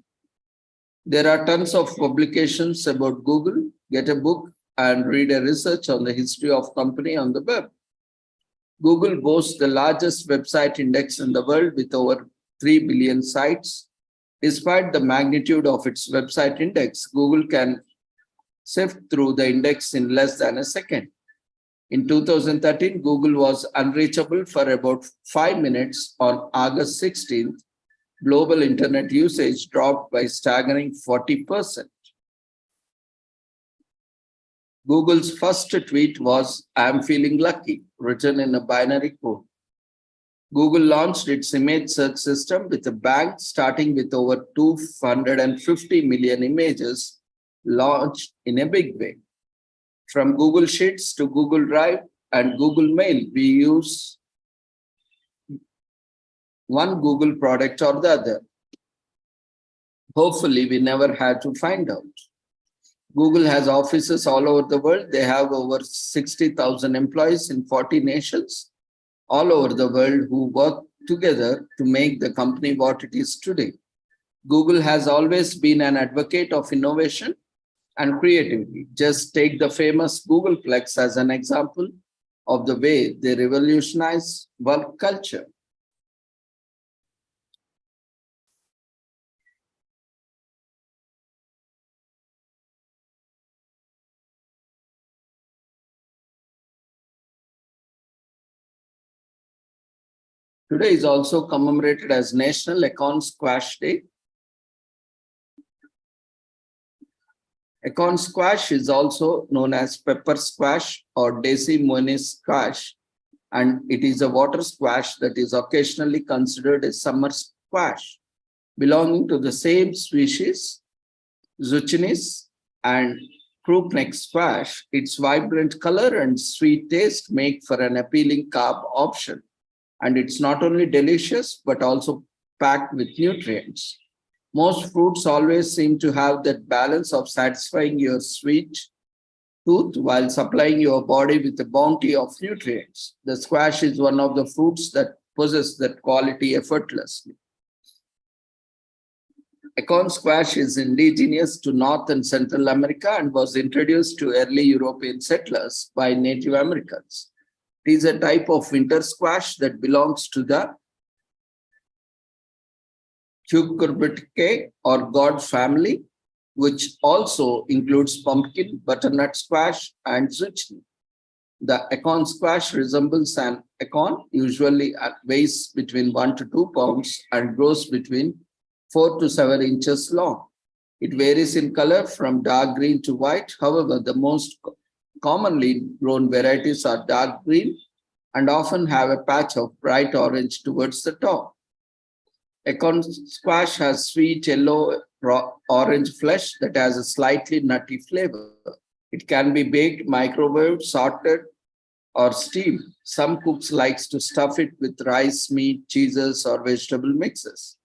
There are tons of publications about Google. Get a book and read a research on the history of company on the web. Google boasts the largest website index in the world with over 3 billion sites. Despite the magnitude of its website index, Google can sift through the index in less than a second. In 2013, Google was unreachable for about 5 minutes. On August 16th, global internet usage dropped by staggering 40%. Google's first tweet was, "I'm feeling lucky," written in a binary code. Google launched its image search system with a bang, starting with over 250 million images launched in a big way. From Google Sheets to Google Drive and Google Mail, we use one Google product or the other. Hopefully, we never had to find out. Google has offices all over the world. They have over 60,000 employees in 40 nations all over the world who work together to make the company what it is today. Google has always been an advocate of innovation and creativity. Just take the famous Googleplex as an example of the way they revolutionize work culture. Today is also commemorated as National Acorn Squash Day. Acorn squash is also known as pepper squash or Daisy Moines squash, and it is a water squash that is occasionally considered a summer squash. Belonging to the same species, zucchinis and crookneck squash, its vibrant color and sweet taste make for an appealing carb option. And it's not only delicious, but also packed with nutrients. Most fruits always seem to have that balance of satisfying your sweet tooth while supplying your body with a bounty of nutrients. The squash is one of the fruits that possess that quality effortlessly. Acorn squash is indigenous to North and Central America and was introduced to early European settlers by Native Americans. It is a type of winter squash that belongs to the cucurbitaceae or gourd family, which also includes pumpkin, butternut squash, and zucchini. The acorn squash resembles an acorn, usually weighs between 1 to 2 pounds and grows between 4 to 7 inches long. It varies in color from dark green to white. However, the most commonly grown varieties are dark green and often have a patch of bright orange towards the top. Acorn squash has sweet yellow orange flesh that has a slightly nutty flavor. It can be baked, microwaved, sauteed, or steamed. Some cooks like to stuff it with rice, meat, cheeses, or vegetable mixes.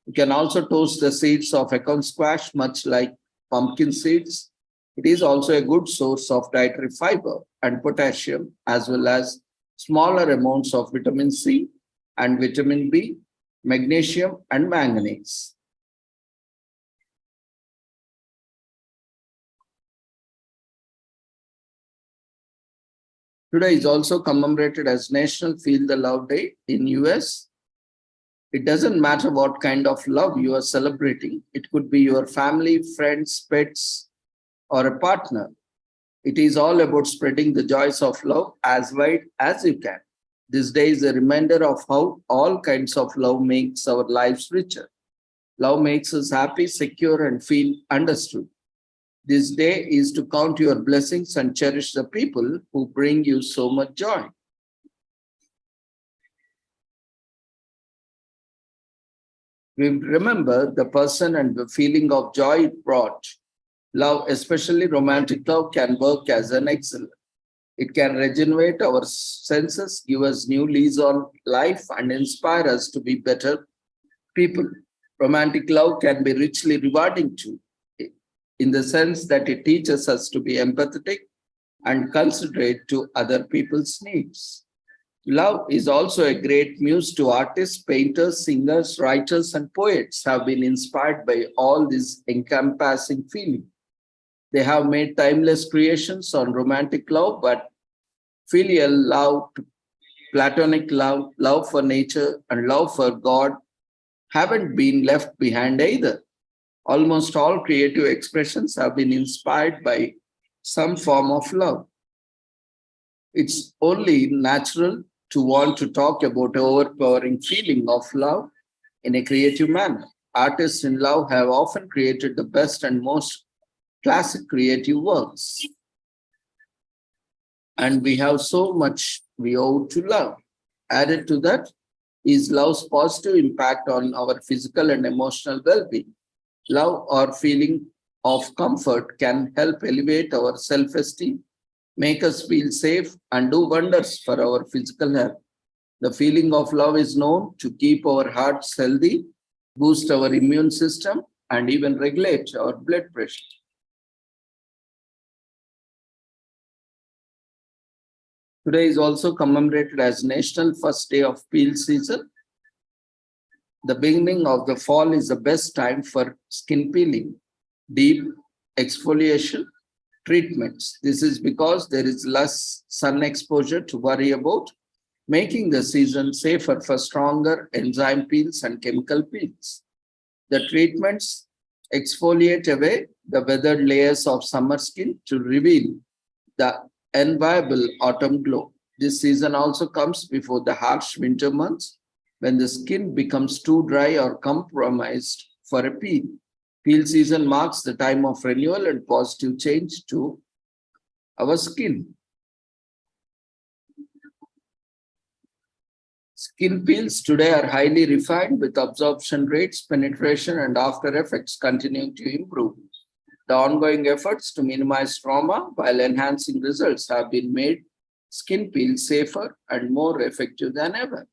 You can also toast the seeds of acorn squash, much like pumpkin seeds. It is also a good source of dietary fiber and potassium, as well as smaller amounts of vitamin C and vitamin B, magnesium, and manganese. Today is also commemorated as National Feel the Love Day in US. It doesn't matter what kind of love you are celebrating. It could be your family, friends, pets, or a partner. It is all about spreading the joys of love as wide as you can. This day is a reminder of how all kinds of love makes our lives richer. Love makes us happy, secure, and feel understood. This day is to count your blessings and cherish the people who bring you so much joy. We remember the person and the feeling of joy it brought. Love, especially romantic love, can work as an excellent. It can regenerate our senses, give us new lease on life, and inspire us to be better people. Romantic love can be richly rewarding too. in the sense that it teaches us to be empathetic and considerate to other people's needs. Love is also a great muse to artists, painters, singers, writers, and poets have been inspired by all this encompassing feeling. They have made timeless creations on romantic love, but filial love, platonic love, love for nature, and love for God haven't been left behind either. Almost all creative expressions have been inspired by some form of love. It's only natural to want to talk about the overpowering feeling of love in a creative manner. Artists in love have often created the best and most classic creative works. And we have so much we owe to love. Added to that is love's positive impact on our physical and emotional well-being. Love or feeling of comfort can help elevate our self-esteem, make us feel safe, and do wonders for our physical health. The feeling of love is known to keep our hearts healthy, boost our immune system, and even regulate our blood pressure. Today is also commemorated as National First Day of Peel Season. The beginning of the fall is the best time for skin peeling, deep exfoliation treatments. This is because there is less sun exposure to worry about, making the season safer for stronger enzyme peels and chemical peels. The treatments exfoliate away the weathered layers of summer skin to reveal the enviable autumn glow. This season also comes before the harsh winter months when the skin becomes too dry or compromised for a peel. Peel season marks the time of renewal and positive change to our skin. Skin peels today are highly refined with absorption rates, penetration, and after effects continuing to improve. The ongoing efforts to minimize trauma while enhancing results have been made skin peels safer and more effective than ever.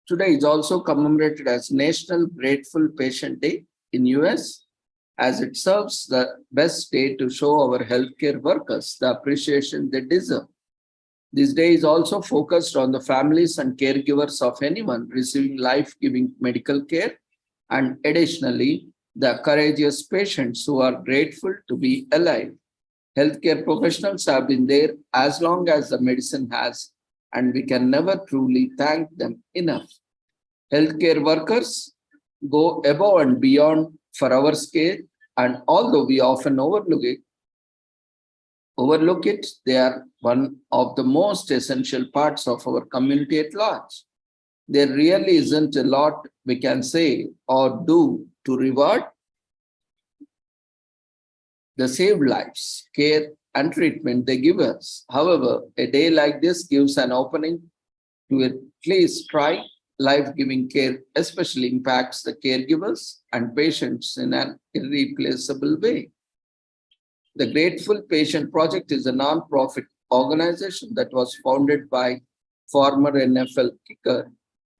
Today is also commemorated as National Grateful Patient Day in US, as it serves the best day to show our healthcare workers the appreciation they deserve. This day is also focused on the families and caregivers of anyone receiving life-giving medical care, and additionally, the courageous patients who are grateful to be alive. Healthcare professionals have been there as long as the medicine has, and we can never truly thank them enough. Healthcare workers go above and beyond for our care, and although we often overlook it, they are one of the most essential parts of our community at large. There really isn't a lot we can say or do to reward the saved lives, care, and treatment they give us. However, a day like this gives an opening to at least try. Life-giving care especially impacts the caregivers and patients in an irreplaceable way. The Grateful Patient Project is a non-profit organization that was founded by former NFL kicker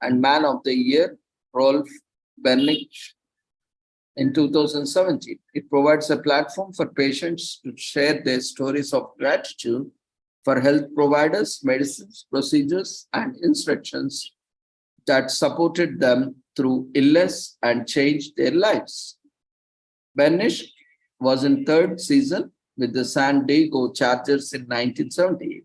and Man of the Year, Rolf Bennig, in 2017. It provides a platform for patients to share their stories of gratitude for health providers, medicines, procedures, and instructions that supported them through illness and changed their lives. Bennig was in third season with the San Diego Chargers in 1978.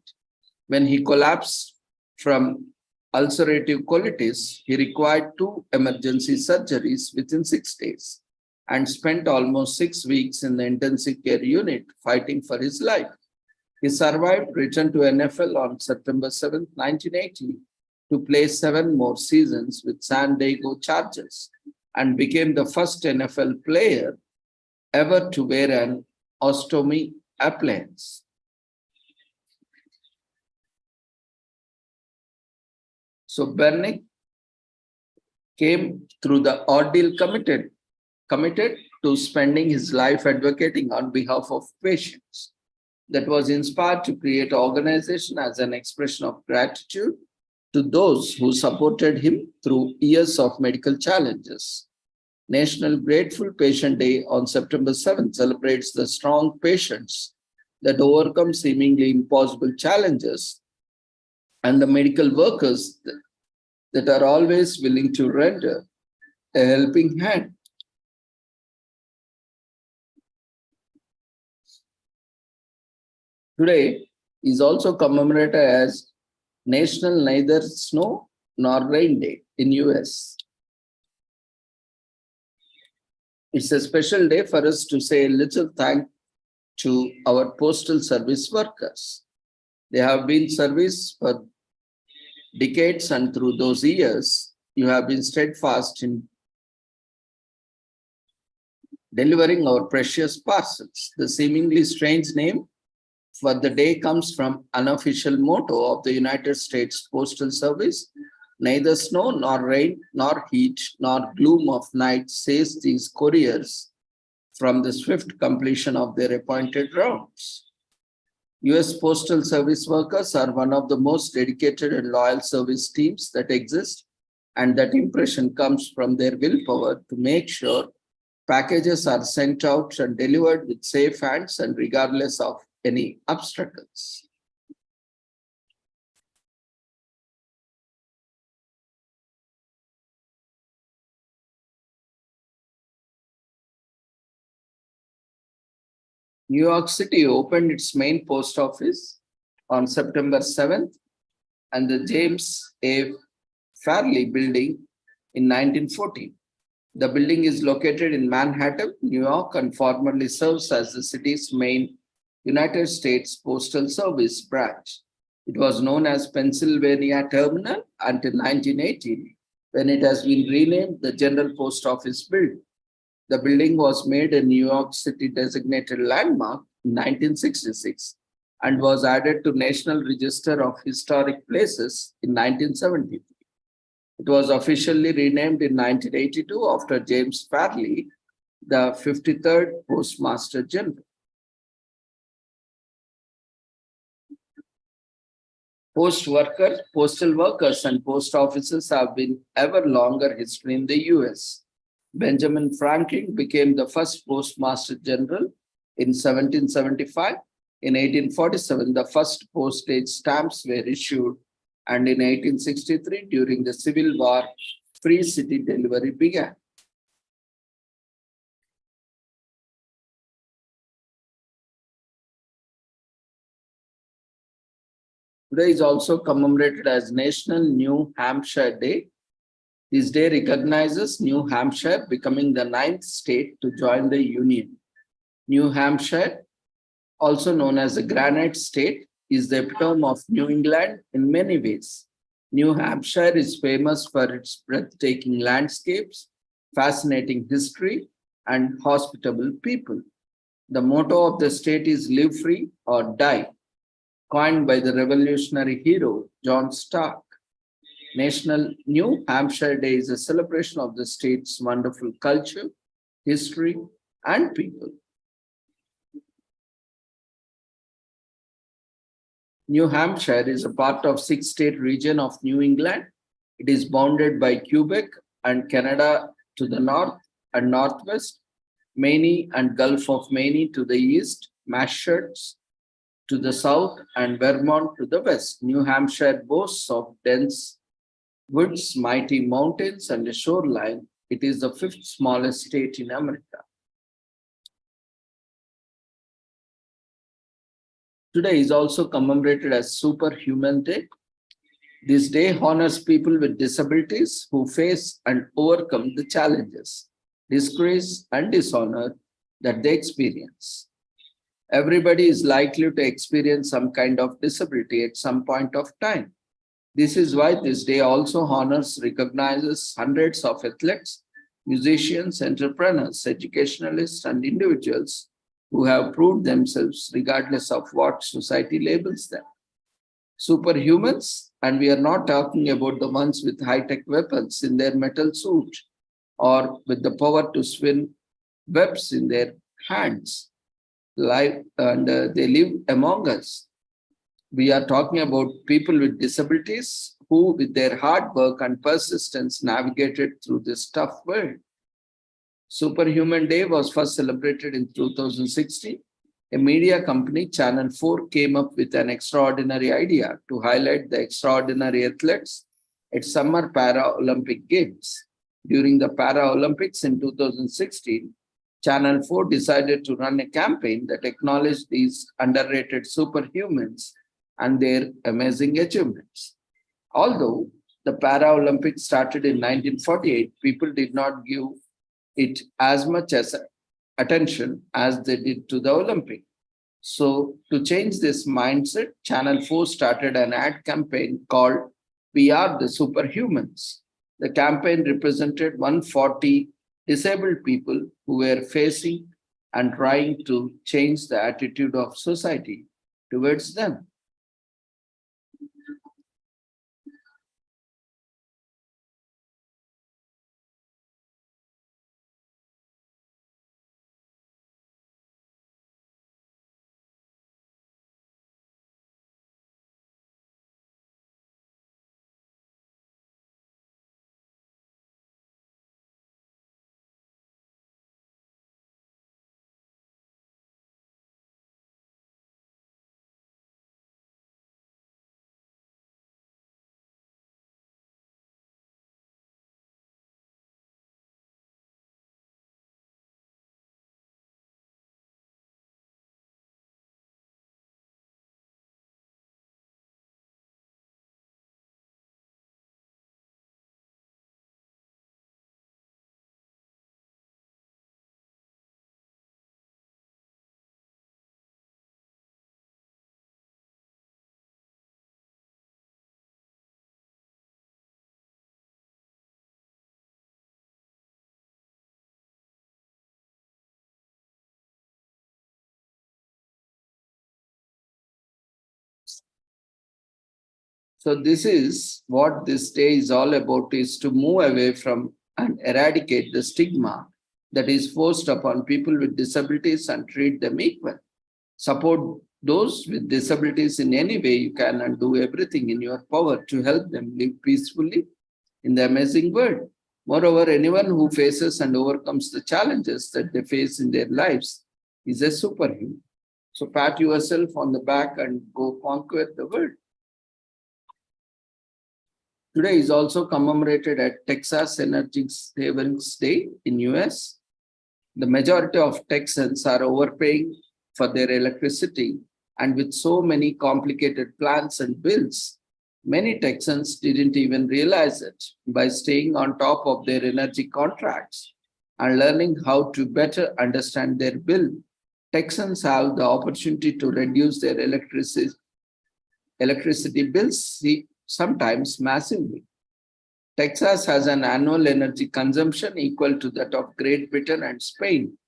When he collapsed from ulcerative colitis, he required 2 emergency surgeries within 6 days and spent almost 6 weeks in the intensive care unit fighting for his life. He survived, returned to NFL on September 7, 1980, to play 7 more seasons with San Diego Chargers and became the first NFL player ever to wear an ostomy appliance. So Bennig came through the ordeal committed to spending his life advocating on behalf of patients. That was inspired to create an organization as an expression of gratitude to those who supported him through years of medical challenges. National Grateful Patient Day on September 7th celebrates the strong patients that overcome seemingly impossible challenges and the medical workers that are always willing to render a helping hand. Today is also commemorated as National Neither Snow Nor Rain Day in US. It's a special day for us to say a little thank to our postal service workers. They have been service for decades, and through those years, you have been steadfast in delivering our precious parcels. The seemingly strange name for the day comes from unofficial motto of the United States Postal Service: neither snow nor rain nor heat nor gloom of night saves these couriers from the swift completion of their appointed rounds. US Postal Service workers are one of the most dedicated and loyal service teams that exist, and that impression comes from their willpower to make sure packages are sent out and delivered with safe hands and regardless of any obstacles. New York City opened its main post office on September 7th, and the James A. Farley Building in 1914. The building is located in Manhattan, New York, and formerly serves as the city's main United States Postal Service branch. It was known as Pennsylvania Terminal until 1918, when it has been renamed the General Post Office Building. The building was made a New York City designated landmark in 1966 and was added to National Register of Historic Places in 1973. It was officially renamed in 1982 after James Farley, the 53rd Postmaster General. Postal workers and post offices have been ever longer history in the US. Benjamin Franklin became the first Postmaster General in 1775. In 1847, the first postage stamps were issued, and in 1863, during the Civil War, free city delivery began. Today is also commemorated as National New Hampshire Day. This day recognizes New Hampshire becoming the 9th state to join the Union. New Hampshire, also known as the Granite State, is the epitome of New England in many ways. New Hampshire is famous for its breathtaking landscapes, fascinating history, and hospitable people. The motto of the state is "Live Free or Die," coined by the Revolutionary hero John Stark. National New Hampshire Day is a celebration of the state's wonderful culture, history, and people. New Hampshire is a part of 6-state region of New England. It is bounded by Quebec and Canada to the north and northwest, Maine and Gulf of Maine to the east, Massachusetts to the south, and Vermont to the west. New Hampshire boasts of dense woods, mighty mountains, and a shoreline. It is the 5th smallest state in America. Today is also commemorated as Superhuman Day. This day honors people with disabilities who face and overcome the challenges, disgrace, and dishonor that they experience. Everybody is likely to experience some kind of disability at some point of time. This is why this day also honors, recognizes hundreds of athletes, musicians, entrepreneurs, educationalists, and individuals who have proved themselves regardless of what society labels them. Superhumans, and we are not talking about the ones with high-tech weapons in their metal suit or with the power to spin webs in their hands, they live among us. We are talking about people with disabilities who, with their hard work and persistence, navigated through this tough world. Superhuman Day was first celebrated in 2016. A media company, Channel 4, came up with an extraordinary idea to highlight the extraordinary athletes at Summer Paralympic Games. During the Paralympics in 2016, Channel 4 decided to run a campaign that acknowledged these underrated superhumans and their amazing achievements. Although the Paralympics started in 1948, people did not give it as much as attention as they did to the Olympic. So to change this mindset, Channel 4 started an ad campaign called We Are the Superhumans. The campaign represented 140 disabled people who were facing and trying to change the attitude of society towards them. So this is what this day is all about, is to move away from and eradicate the stigma that is forced upon people with disabilities and treat them equal. Support those with disabilities in any way you can and do everything in your power to help them live peacefully in the amazing world. Moreover, anyone who faces and overcomes the challenges that they face in their lives is a superhuman. So pat yourself on the back and go conquer the world. Today is also commemorated at Texas Energy Savings Day in US. The majority of Texans are overpaying for their electricity, and with so many complicated plans and bills, many Texans didn't even realize it. By staying on top of their energy contracts and learning how to better understand their bill, Texans have the opportunity to reduce their electricity bills, sometimes massively. Texas has an annual energy consumption equal to that of Great Britain and Spain.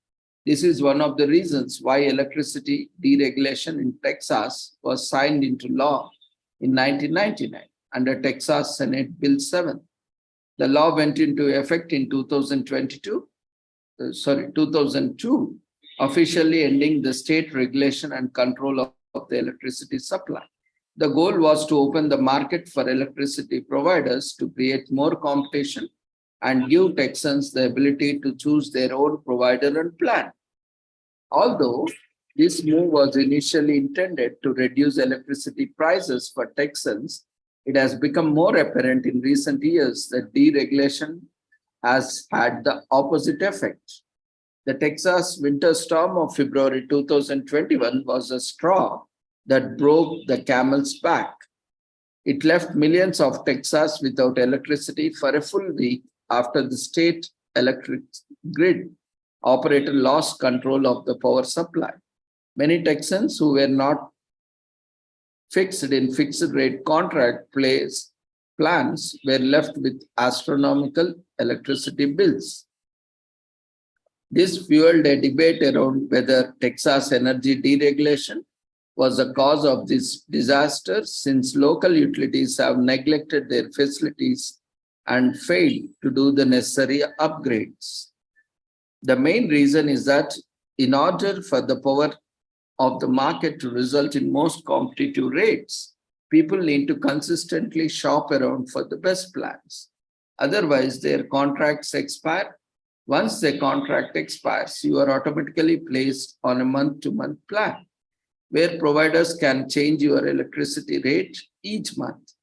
This is one of the reasons why electricity deregulation in Texas was signed into law in 1999 under Texas Senate Bill 7. The law went into effect in 2002, officially ending the state regulation and control of the electricity supply. The goal was to open the market for electricity providers to create more competition and give Texans the ability to choose their own provider and plan. Although this move was initially intended to reduce electricity prices for Texans, it has become more apparent in recent years that deregulation has had the opposite effect. The Texas winter storm of February 2021 was a straw that broke the camel's back. It left millions of Texans without electricity for a full week after the state electric grid operator lost control of the power supply. Many Texans who were not fixed in fixed rate contract plans were left with astronomical electricity bills. This fueled a debate around whether Texas energy deregulation was the cause of this disaster, since local utilities have neglected their facilities and failed to do the necessary upgrades. The main reason is that in order for the power of the market to result in most competitive rates, people need to consistently shop around for the best plans. Otherwise, their contracts expire Once the contract expires, you are automatically placed on a month-to-month plan, where providers can change your electricity rate each month.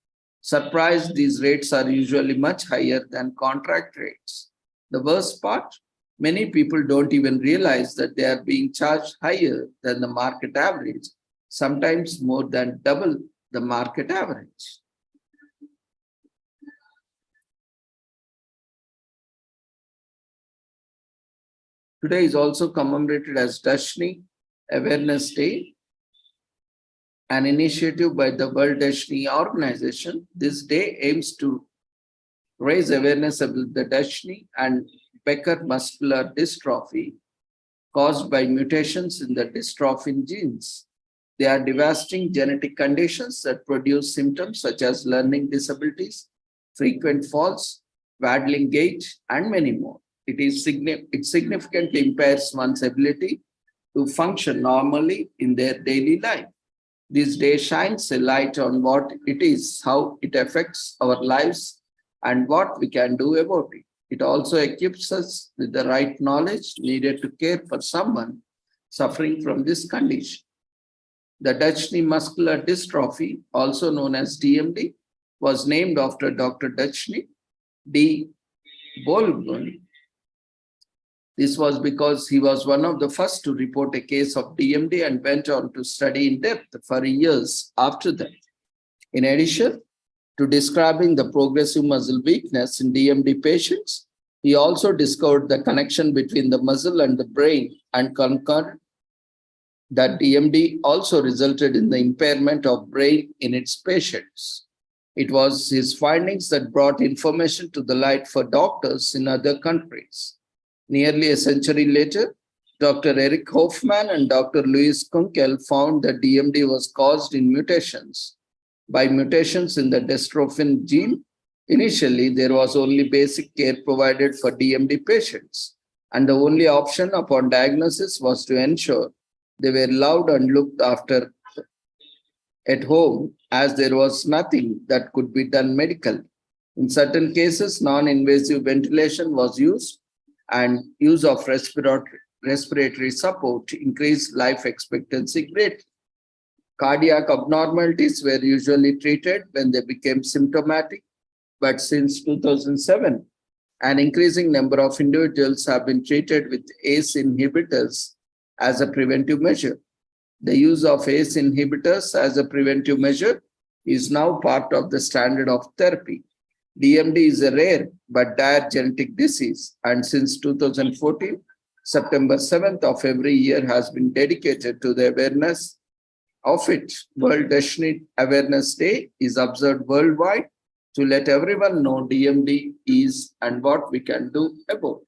Surprise, these rates are usually much higher than contract rates. The worst part, many people don't even realize that they are being charged higher than the market average, sometimes more than double the market average. Today is also commemorated as Dashni Awareness Day, an initiative by the World Dashni Organization. This day aims to raise awareness about the Dashni and Becker muscular dystrophy caused by mutations in the dystrophin genes. They are devastating genetic conditions that produce symptoms such as learning disabilities, frequent falls, waddling gait, and many more. It significantly impairs one's ability to function normally in their daily life. This day shines a light on what it is, how it affects our lives, and what we can do about it. It also equips us with the right knowledge needed to care for someone suffering from this condition. The Dutchny muscular dystrophy, also known as DMD, was named after Dr. Dutchny D. Bolgoni. This was because he was one of the first to report a case of DMD and went on to study in depth for years after that. In addition to describing the progressive muscle weakness in DMD patients, he also discovered the connection between the muscle and the brain and concurred that DMD also resulted in the impairment of brain in its patients. It was his findings that brought information to the light for doctors in other countries. Nearly a century later, Dr. Eric Hoffman and Dr. Louis Kunkel found that DMD was caused by mutations in the dystrophin gene. Initially, there was only basic care provided for DMD patients, and the only option upon diagnosis was to ensure they were loved and looked after at home, as there was nothing that could be done medically. In certain cases, non-invasive ventilation was used, and use of respiratory support increased life expectancy greatly. Cardiac abnormalities were usually treated when they became symptomatic, but since 2007, an increasing number of individuals have been treated with ACE inhibitors as a preventive measure. The use of ACE inhibitors as a preventive measure is now part of the standard of therapy. DMD is a rare but dire genetic disease, and since 2014, September 7th of every year has been dedicated to the awareness of it. World Dashni Awareness Day is observed worldwide to let everyone know DMD is and what we can do about it.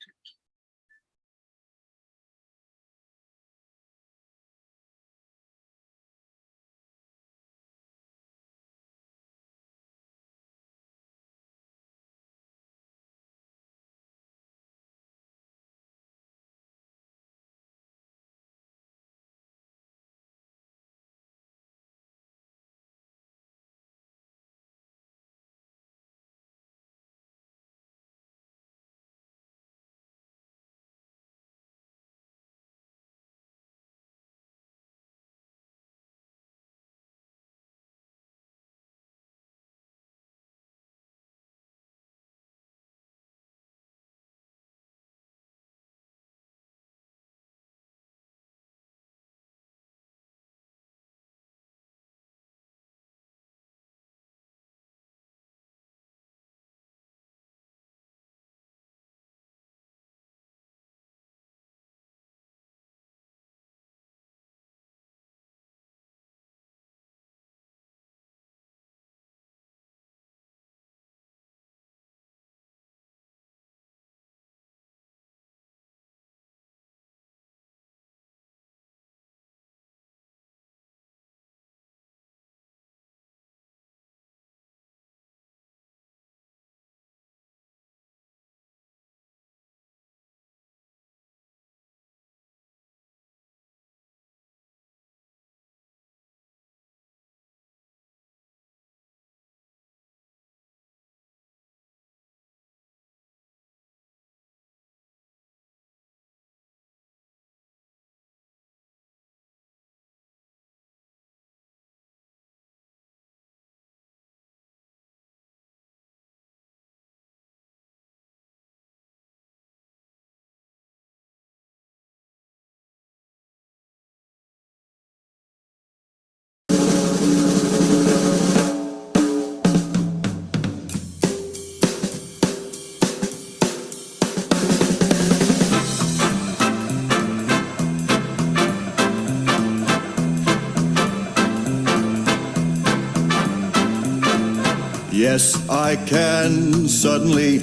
Yes, I can, suddenly,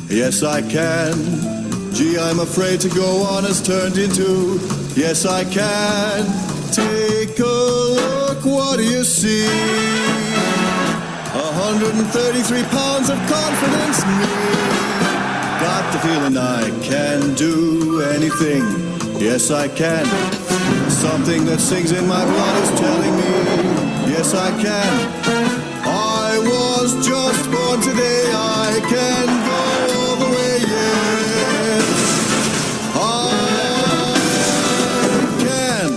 yes, I can. Gee, I'm afraid to go on has turned into, yes, I can. Take a look, what do you see? 133 pounds of confidence in me. Got the feeling I can do anything, yes, I can. Something that sings in my blood is telling me, yes, I can. I was just born today, I can go all the way, yes, I can.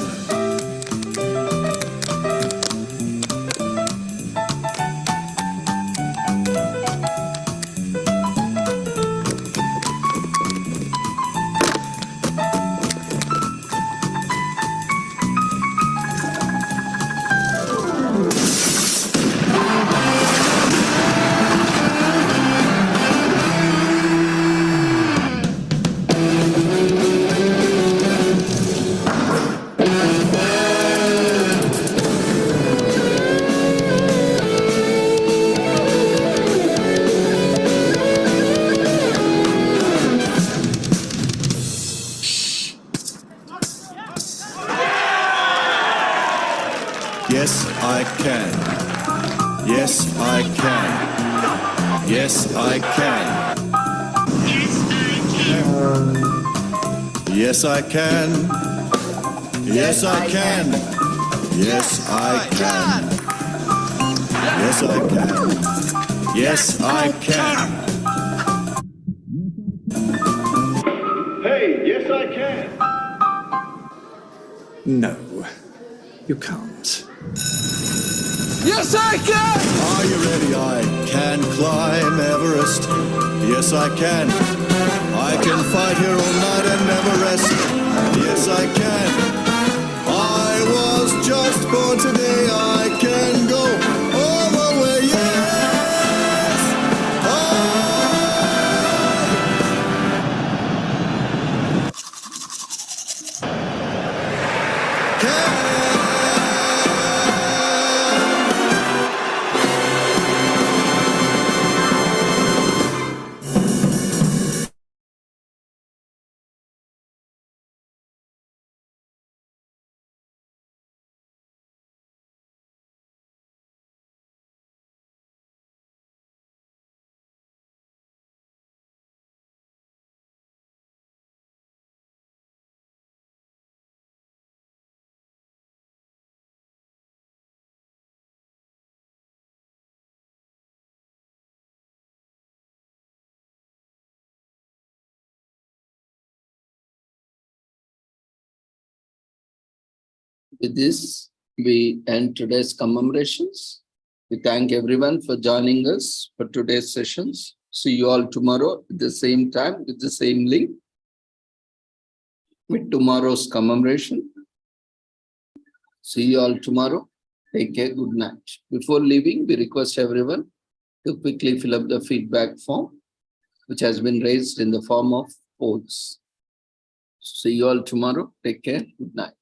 Yes, I can. Yes, I can. Yes, I can. Yes, I can. Yes, I can. Yes, I can. Yes, I can. Yes, I can. Hey, yes, I can. No, you can't. Yes, I can! Are you ready? I can climb Everest. Yes, I can. I can fight here all night and never rest. Yes, I can. I was just born today. I can go all the way. Yes, I can. With this, we end today's commemorations. We thank everyone for joining us for today's sessions. See you all tomorrow at the same time with the same link with tomorrow's commemoration. See you all tomorrow. Take care. Good night. Before leaving, we request everyone to quickly fill up the feedback form, which has been raised in the form of polls. See you all tomorrow. Take care. Good night.